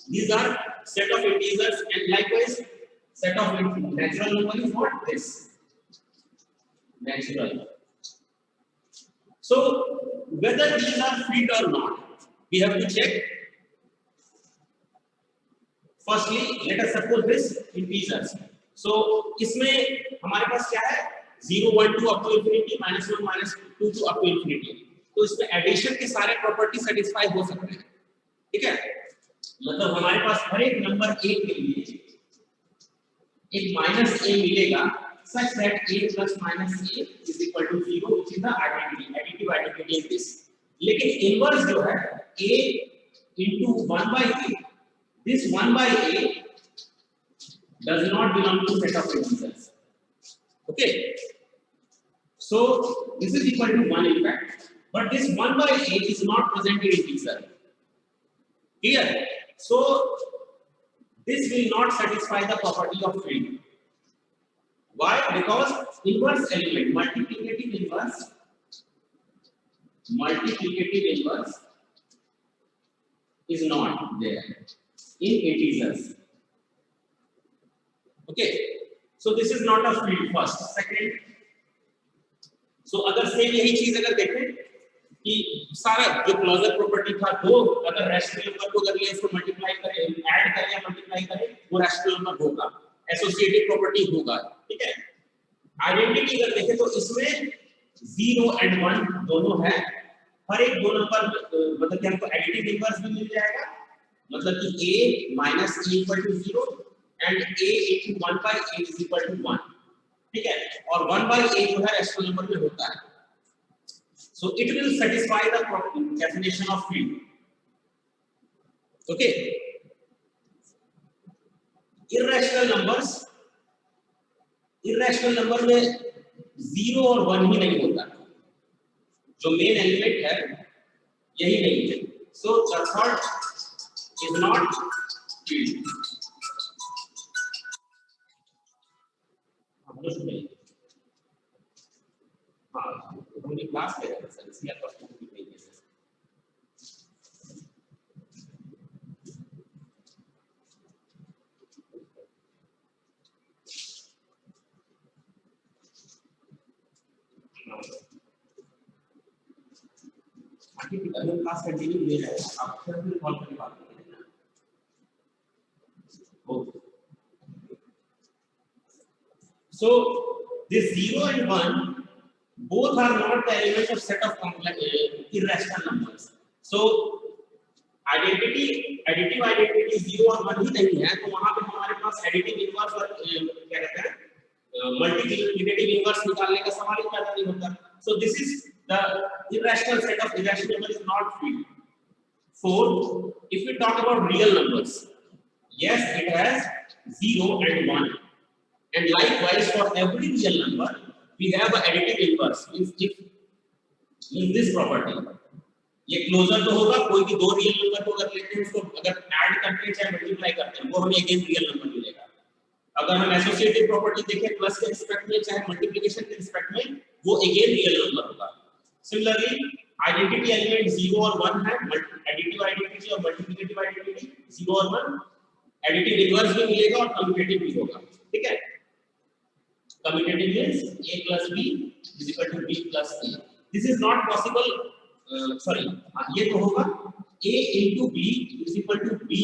These are set of integers, and likewise set of natural number is what this natural. So whether these are fit or not, we have to check. Firstly, let us suppose this integers. So इसमें हमारे पास क्या है 0, 1, 2 up to infinity, -1, -2 to up to infinity. तो इसमें addition के सारे property satisfy हो सकते हैं. ठीक है. मतलब हमारे पास हर एक नंबर a के लिए एक माइनस a मिलेगा such that a plus minus a is equal to 0, which is the additive identity in this. लेकिन इनवर्स जो है a into 1 by a, this 1 by a does not belong to set of integers. Okay. So this is equal to 1 in fact, but this 1 by a is not present in integer. Here, so this will not satisfy the property of field. Why? Because inverse element, multiplicative inverse is not there in integers. Okay, so this is not a field. First, second, so अगर same यही चीज अगर देखें कि सारा जो closure property था दो, अगर रैशनल नंबर को अगर ये इसको मल्टीप्लाई करें, ऐड करें या मल्टीप्लाई करें, वो रैशनल नंबर होगा, एसोसिएटिव प्रॉपर्टी होगा. ठीक है. आइडेंटिटी अगर देखें तो इसमें 0 and 1 दोनों है, हर एक दो नंबर मतलब कि हमको एडिटिव इनवर्स भी मिल जाएगा, मतलब कि a minus a equal to 0 and a into 1 by a is equal to 1, ठीक है, और 1 by a जो है रैशनल नंबर में होता है, so it will satisfy the definition of field. Okay, irrational number में 0 और 1 ही नहीं होता, जो मेन एलिमेंट है यही नहीं है, so the third is not field. हाँ, हमने क्लास में रखा सर, इसलिए आपका नहीं है सर। आगे भी अगर क्लास कंटिन्यू ले रहे हैं, आप फिर कॉल करके बात करेंगे। Okay, so this 0 and 1 both are not the element of set of complex irrational numbers. So additive identity 0 और 1 ही नहीं है, तो वहां पे हमारे पास एडिटिव इनवर्स और क्या कहते हैं मल्टीप्लिकेटिव इनवर्स निकालने का सवाल ही पैदा नहीं होता। So this is the irrational set of irrational numbers is not field. 4, if we talk about real numbers, yes, it has 0 and 1. And likewise, for every real number, we have an additive inverse. Means this property. ये closure तो होगा, कोई भी दो real number को अगर लेते हैं उसको अगर ऐड करते हैं चाहे मल्टीप्लाई करते हैं वो हमें अगेन रियल नंबर मिलेगा। अगर हम एसोसिएटिव प्रॉपर्टी देखें प्लस के रिस्पेक्ट में चाहे मल्टीप्लिकेशन के रिस्पेक्ट में वो अगेन रियल नंबर होगा। सिमिलरली आइडेंटिटी एलिमेंट 0 और 1 है, एडिटिव आइडेंटिटी और मल्टीप्लिकेटिव आइडेंटिटी 0 और 1, एडिटिव इनवर्स भी मिलेगा और कम्यूटेटिव भी होगा, ठीक है। Commutative means a plus b is equal to b plus a. This is not possible. Sorry, ये तो होगा a into b is equal to b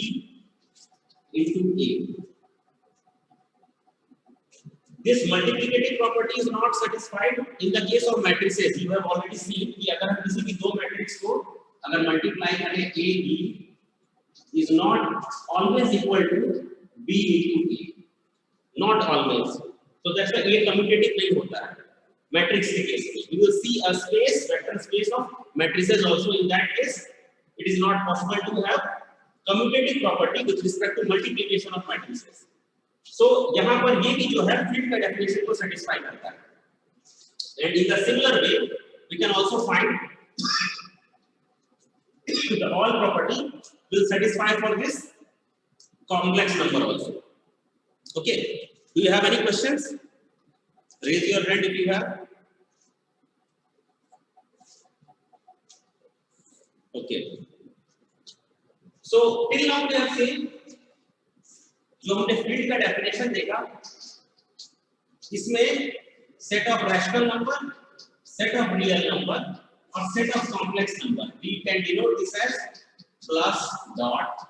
into a. This multiplicative property is not satisfied in the case of matrices. You have already seen कि अगर हम किसी भी दो matrix को अगर मल्टीप्लाई करें a b is not always equal to b into a. Not always. So that's why ये commutative नहीं होता है matrix के केस में। You will see a space, vector space of matrices also. In that case, it is not possible to have commutative property with respect to multiplication of matrices. So यहाँ पर ये भी जो है field का definition को satisfy करता है। And in the similar way, we can also find the all property will satisfy for this complex number also. Okay. Do you have any questions? Raise your hand if you have. Okay. So till now we have seen जो हमने field का definition देखा, इसमें set of rational number, set of real number और set of complex number. We can denote this as plus dot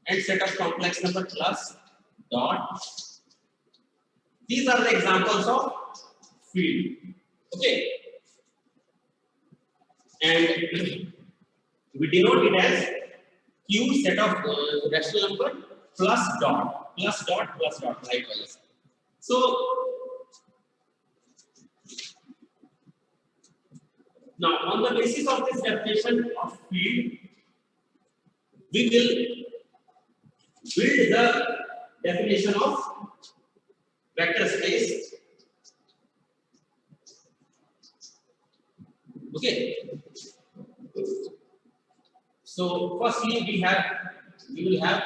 and set of complex number plus dot. These are the examples of field. Okay, and we denote it as q set of rational number plus dot likewise. So now on the basis of this definition of field, we will build the definition of vector space. Okay, so firstly we will have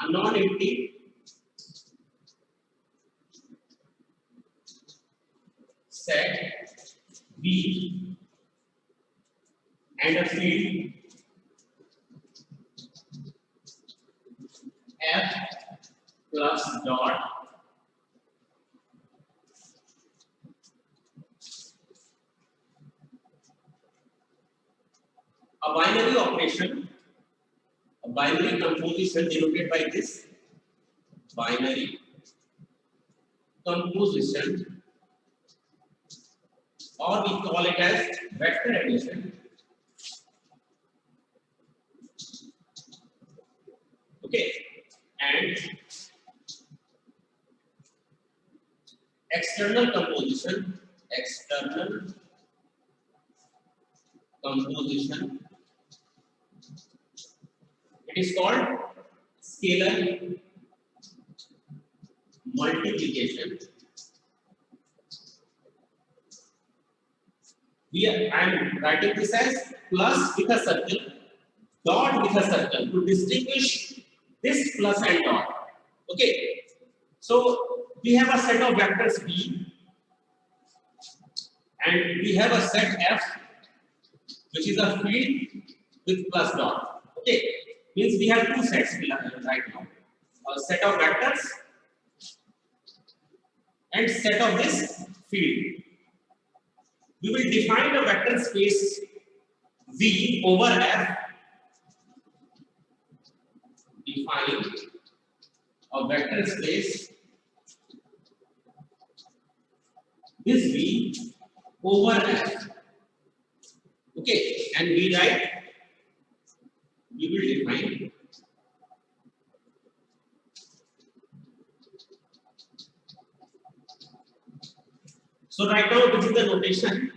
a non-empty set V and a field F plus dot a binary operation, a binary composition denoted by this binary composition or we call it as vector addition. Okay, and external composition. It is called scalar multiplication. I am writing this as plus with a circle, dot with a circle to distinguish this plus and dot. Okay, so we have a set of vectors V and we have a set F, which is a field with plus dot. Okay, means we have two sets right now, a set of vectors and set of this field. We will define a vector space V over F. Define a vector space this V over F. Okay, and we will define so right now this is the notation.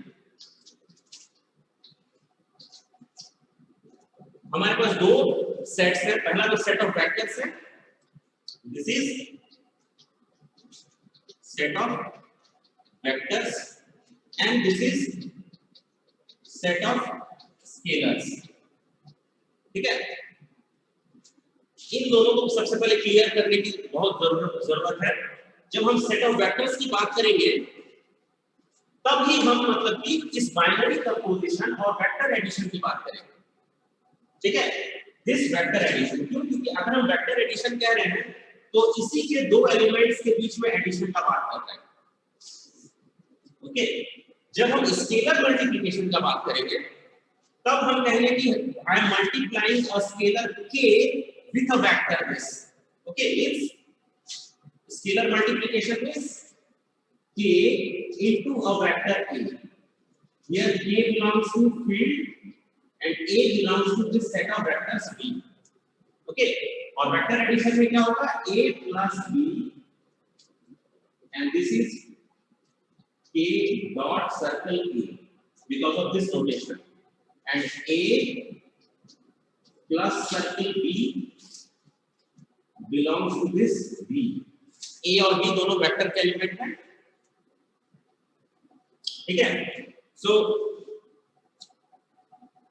हमारे पास दो sets हैं, पहला तो set of vectors है, this is set of vectors and this is set of scalars. ठीक है, इन दोनों को सबसे पहले क्लियर करने की बहुत जरूरत है. जब हम सेट ऑफ वेक्टर्स की बात करेंगे तब ही हम मतलब कि इस बाइनरी कंपोजिशन और वेक्टर एडिशन की बात करेंगे. ठीक है, दिस वेक्टर एडिशन, क्यों? क्योंकि अगर हम वेक्टर एडिशन कह रहे हैं तो इसी के दो एलिमेंट्स के बीच में एडिशन का बात कर रहे हैं. ओके, जब हम स्केलर मल्टीप्लिकेशन का बात करेंगे तब हम कहेंगे कि I am multiplying a scalar k with a vector s. Okay, means scalar multiplication is k into a vector a. Here k belongs to field and a belongs to this set of vectors v. Okay, और vector addition में क्या होगा? a plus b and this is k dot circle a because of this notation, and a plus circle b belongs to this v. a और b दोनों vector के element हैं. ठीक है, so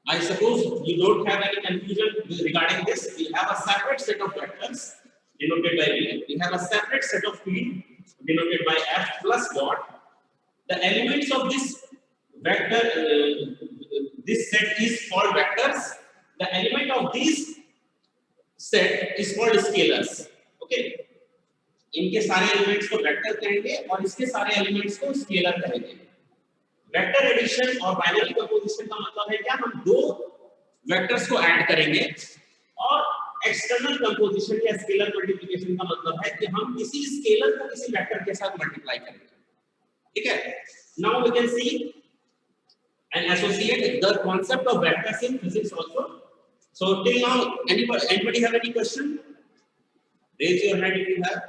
I suppose you don't have any confusion regarding this. We have a separate set of vectors denoted by v. We have a separate set of field denoted by f plus dot. The elements of this vector, this set is called vectors. The element of this set is called scalars. Okay, इनके सारे elements को vector कहेंगे और इसके सारे elements को scalar कहेंगे. Vector addition और बाइनरी कंपोजिशन का मतलब है क्या? हम दो वेक्टर्स को ऐड करेंगे, और एक्सटर्नल कंपोजिशन या स्केलर मल्टीप्लिकेशन का मतलब है कि हम किसी स्केलर को किसी वेक्टर के साथ मल्टीप्लाई करेंगे. ठीक है, now we can see and associate the concept of vectors in physics also. So till now, anybody have any question? Raise your hand if you have.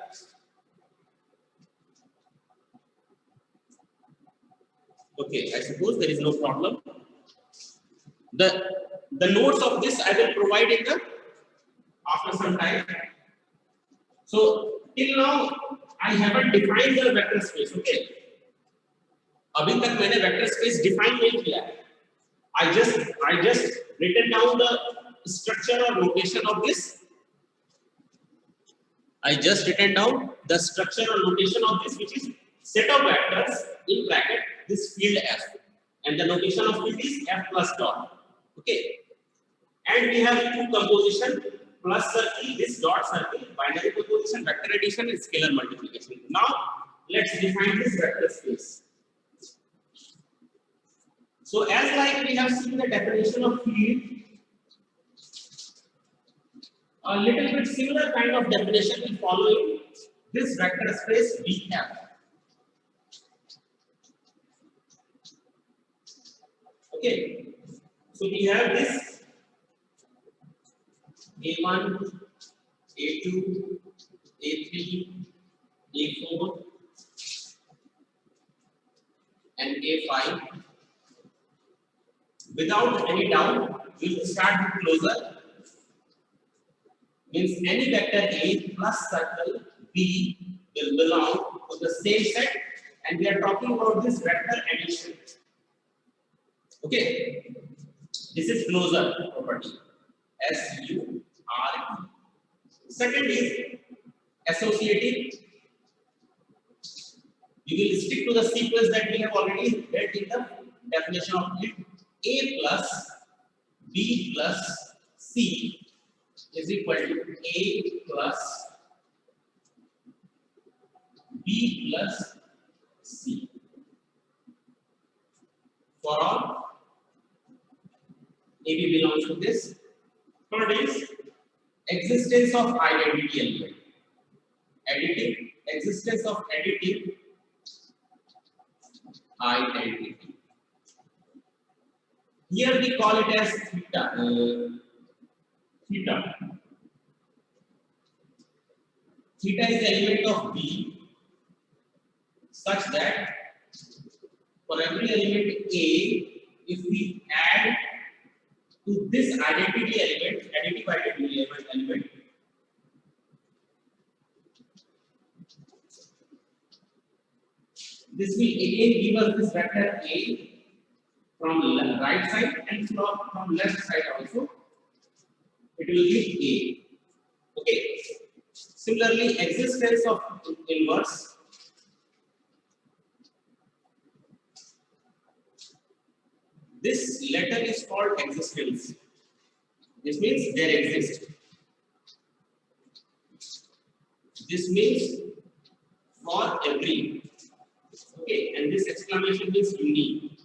Okay, I suppose there is no problem. The notes of this I will provide in the after some time. So till now I haven't defined the vector space. Okay, अभी तक मैंने vector space define नहीं किया है. I just written down the structure or notation of this. I just written down the structure or notation of this, which is set of vectors in bracket this field f, and the notation of field is f plus dot. Okay, and we have two composition, plus circle, this dot circle, binary composition, vector addition, and scalar multiplication. Now let's define this vector space. So as like we have seen the definition of field, a little bit similar kind of definition we follow in this vector space VF. Okay, so we have this A1, A2, A3, A4, and A5. Without any doubt, we will start with closure. Means any vector A plus circle B will belong to the same set, and we are talking about this vector addition. Okay, this is closure property. SURE. Second is associative. We will stick to the sequence that we have already read in the definition of it. A plus B plus C is equal to A plus B plus C. For all, AB belongs to this. Third is existence of identity element. Additive, existence of additive identity. Here we call it as theta. Theta. Theta is the element of B such that for every element A, if we add to this identity element, additive identity element, this will again give us this vector A from right side and from left side also. It will give A. Okay. Similarly, existence of inverse. This letter is called existence. This means there exists. This means for every. Okay, and this exclamation means unique.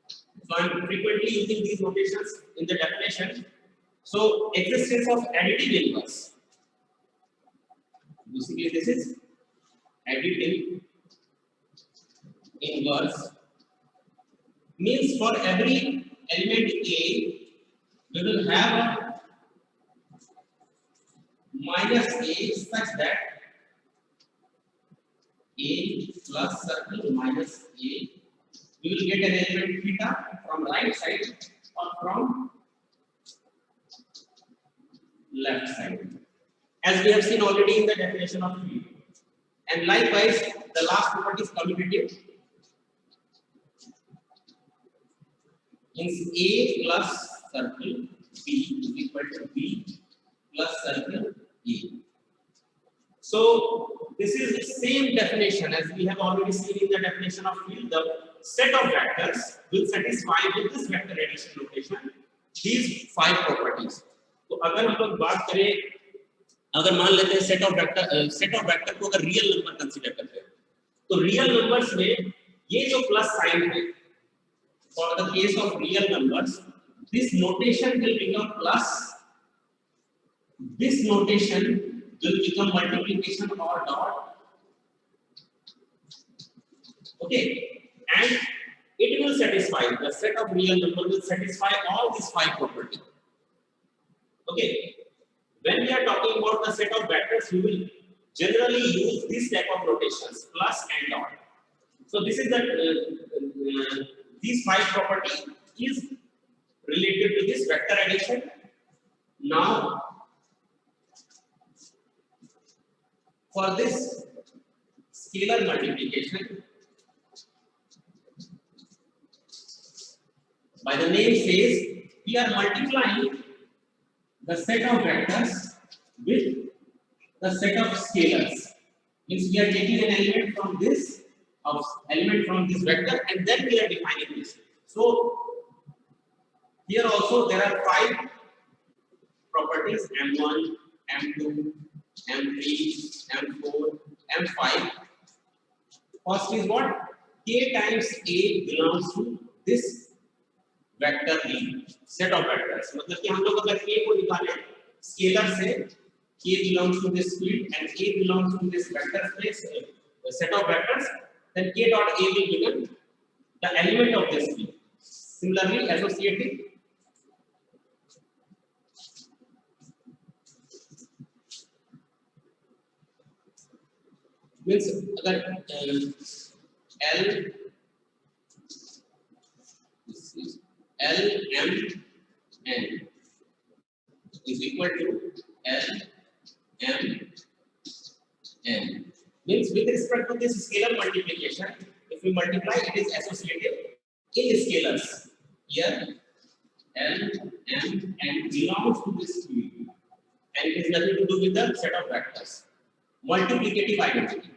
So I am frequently using these notations in the definition. So existence of additive inverse. Basically, this is additive inverse. Means for every element A, we will have a minus A such that A plus circle minus A, we will get an element theta from right side or from left side, as we have seen already in the definition of field. And likewise, the last property is commutative. Means A plus circle B is equal to B plus circle A. So this is the same definition as we have already seen in the definition of field. The set of vectors will satisfy with this vector addition notation these 5 properties. तो अगर हम लोग बात करें, अगर मान लेते हैं सेट ऑफ वेक्टर को अगर रियल नंबर कंसीडर करते हैं, तो रियल नंबर्स में ये जो प्लस साइन है, for the case of real numbers, this notation will become plus, this notation will become multiplication or dot. Okay, and it will satisfy, the set of real number will satisfy all these 5 properties. Okay, when we are talking about the set of vectors, we will generally use this type of notations, plus and dot. So this is the these 5 properties is related to this vector addition. Now, for this scalar multiplication, by the name says, we are multiplying the set of vectors with the set of scalars. Means we are taking an element from this vector and then we are defining this. So here also there are 5 properties: M1, M2, M3, M4, M5. First is what? K times A belongs to this vector V, set of vectors. मतलब कि हम लोग अगर K को निकालें scalar से, K belongs to this field and A belongs to this vector space, set of vectors, then K dot A will become the element of this field. Similarly, associative means अगर L M N is equal to L M N means with respect to this scalar multiplication, if we multiply, it is associative in scalars. Here L M N belongs to this field and it has nothing to do with the set of vectors. Multiplicative identity.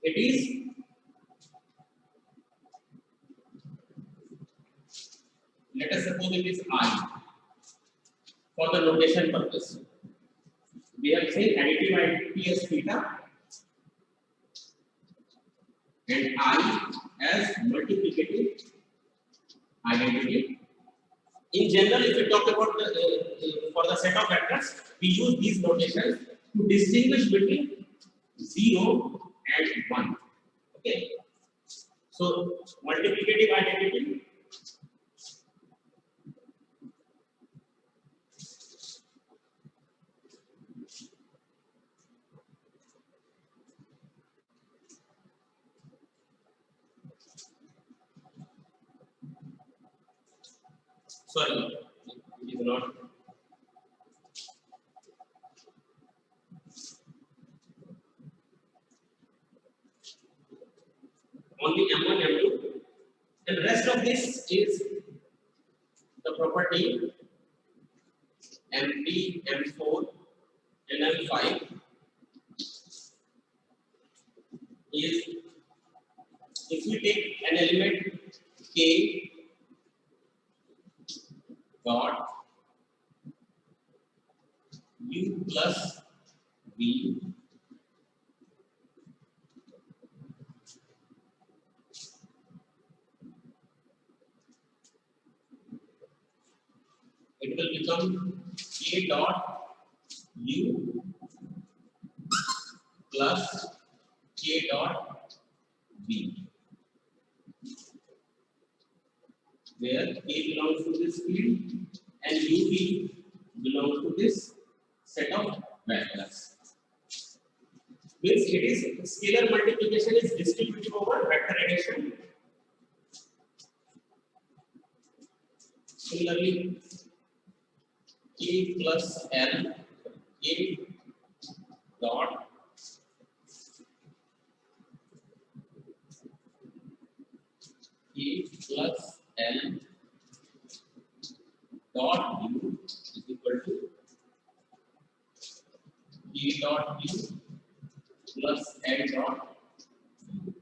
It is let us suppose it is I for the notation purpose. We have said additive identity as theta and I as multiplicative identity. In general, if we talk about the for the set of vectors, we use these notations to distinguish between 0 and 1. Okay. So multiplicative identity sorry, it is not. Only M1, M2, and rest of this is the property M3, M4, and M5 is if we take an element K dot U plus V it will become K dot U plus K dot V, where K belongs to this field and UV belongs to this set of vectors. Means it is scalar multiplication is distributive over vector addition. Similarly, K plus L, K dot K plus L dot U is equal to K dot U plus L dot U.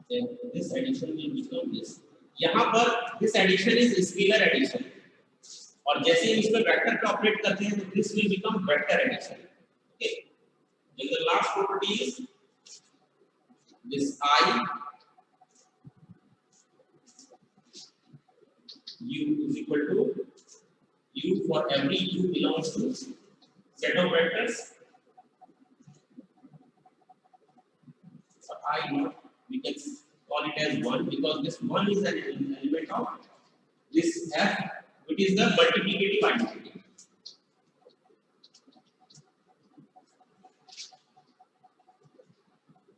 Then this addition will become this. यहाँ पर this addition is scalar addition और जैसे हम इसमें vector का operate करते हैं तो this will become vector addition. Okay. Then the last property is this I U is equal to U for every U belongs to set of vectors. So I naught we can call it as 1 because this 1 is an element of this F, which is the multiplicative identity.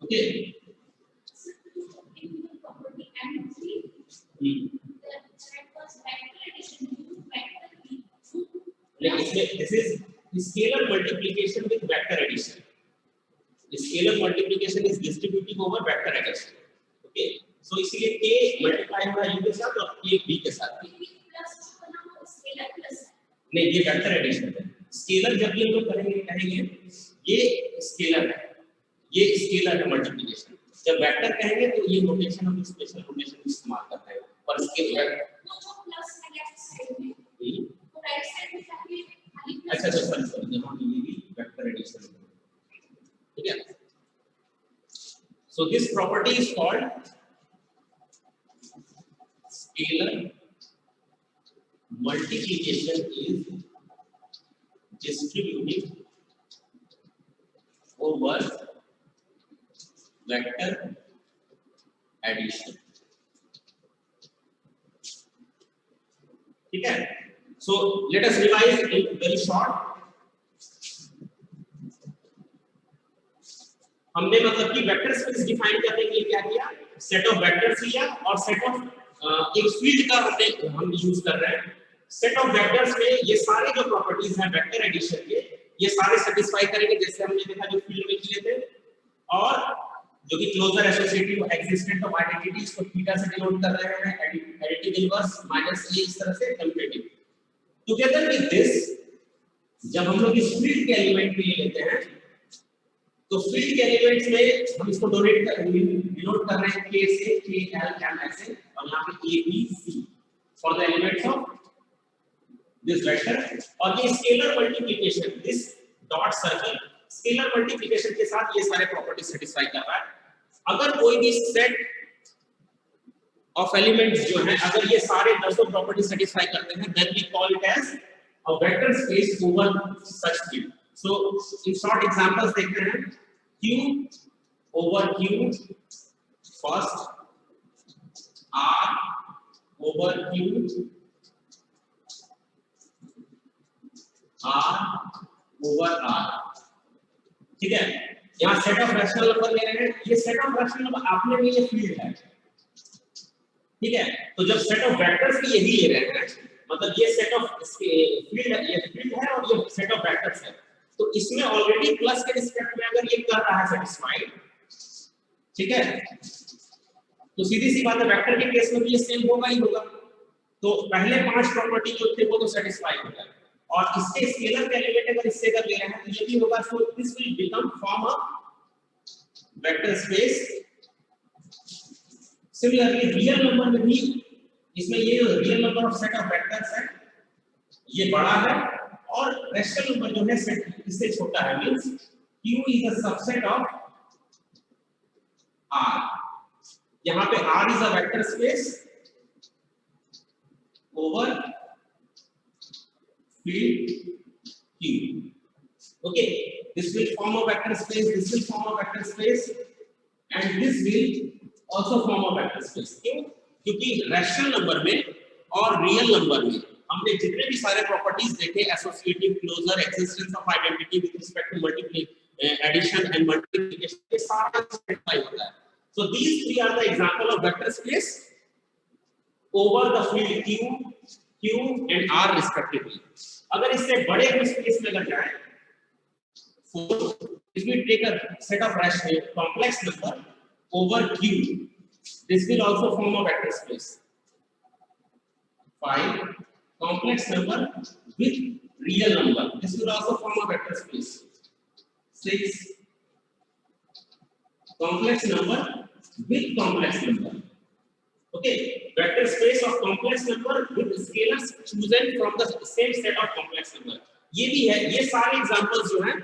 Okay. This is scalar multiplication with vector addition. Scalar multiplication is distributive over vector addition. Okay. So इसलिए k multiply होगा u के साथ और k b के साथ. नहीं ये vector addition है. स्केलर जब भी हम लोग कहेंगे ये स्केलर है. ये स्केलर है मल्टीप्लिकेशन. जब वेक्टर कहेंगे तो ये नोटेशन हम स्पेशल नोटेशन इस्तेमाल करते हैं. पर स्केलर तो जो प्लस है लेफ्ट साइड में तो राइट साइड में खाली अच्छा सॉरी यहाँ ये भी वेक्टर एडिशन है. ठीक है. So this property is called scalar multiplication is distributive over vector addition. ठीक है, so let us revise in very short. हमने मतलब कि वेक्टर स्पेस डिफाइन करने के लिए क्या किया, सेट ऑफ वेक्टर्स लिया और सेट ऑफ एक फील्ड का हम यूज कर रहे हैं। सेट ऑफ वेक्टर्स में ये सारे जो प्रॉपर्टीज हैं वेक्टर एडिशन के, ये सारे सेटिस्फाई करेंगे, जैसे हमने देखा जो फील्ड में किए थे, और जो कि closure associative existent of identities को थीटा से डिनोट कर रहे हैं, एडिटिव इनवर्स माइनस ए, इस तरह से कम्यूटेटिव। टुगेदर विद दिस, जब हम लोग इस फील्ड के एलिमेंट के लिए लेते हैं, तो फील्ड के एलिमेंट्स में हम इसको डिनोट कर रहे हैं k से, k l m ऐसे, और यहाँ पे a b c for the elements of this vector. और ये scalar multiplication, this dot circle scalar multiplication के साथ ये सारे प्रॉपर्टी सेटिस्फाई कर रहा है। अगर कोई भी सेट ऑफ एलिमेंट्स जो है, अगर ये सारे दसों प्रॉपर्टी सेटिस्फाई करते हैं, then we call it as a vector space over such field. So in short examples देखते हैं, Q over Q first, R over Q, R over R, ठीक है। यहाँ सेट ऑफ रैशनल नंबर ले रहे हैं, ये सेट ऑफ रैशनल नंबर आपने भी ये फील्ड है, ठीक है। तो जब सेट ऑफ वेक्टर्स भी यही ले रहे हैं, मतलब ये सेट ऑफ फील्ड है, ये फील्ड है और ये सेट ऑफ वेक्टर्स है, तो इसमें ऑलरेडी प्लस के रिस्पेक्ट में अगर ये कर रहा है सेटिस्फाइड, ठीक है, तो सीधी सी बात है वेक्टर के केस में भी ये सेम होगा ही होगा। तो पहले 5 प्रॉपर्टी जो थे वो तो सेटिस्फाई हो गए, और इसके स्केलर के एलिमेंट अगर इससे कर ले रहे हैं तो ये भी होगा। So this will become form of vector space. Similarly real number में भी, इसमें ये real number of set of vectors है, ये बड़ा है, और रैशनल नंबर जो है सेट इससे छोटा है, means Q is a subset of R। यहां पे R is a vector space over field Q। Okay, this will form a vector space, this will form a vector space, and this will also form a vector space. क्यों? क्योंकि rational number में और real number में हमने जितने भी सारे properties देखे, associative, closure, existence of identity with respect to addition and multiplication, ये सारा सेटिस्फाई होता है। So these three are the example of vector space over the field Q and R respectively. अगर इससे बड़े स्पेस में अगर जाए, if we take a set of rational complex number over Q, this will also form a vector space. 5 complex number with real number, this will also form a vector space. 6 complex number with complex number, okay, vector space of complex number with scalars chosen from the same set of complex number। ये भी है, ये सारे examples जो हैं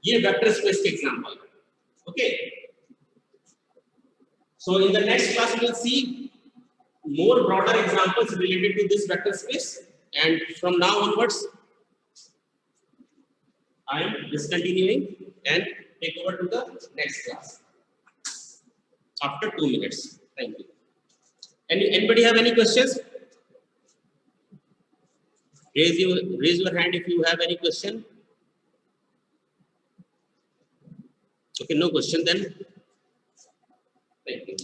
ये vector space के example, okay। So in the next class we will see more broader examples related to this vector space, and from now onwards I am discontinuing and take over to the next class after 2 minutes. Thank you. Anybody have any questions? Raise your hand if you have any question. Okay, no question then. Thank you.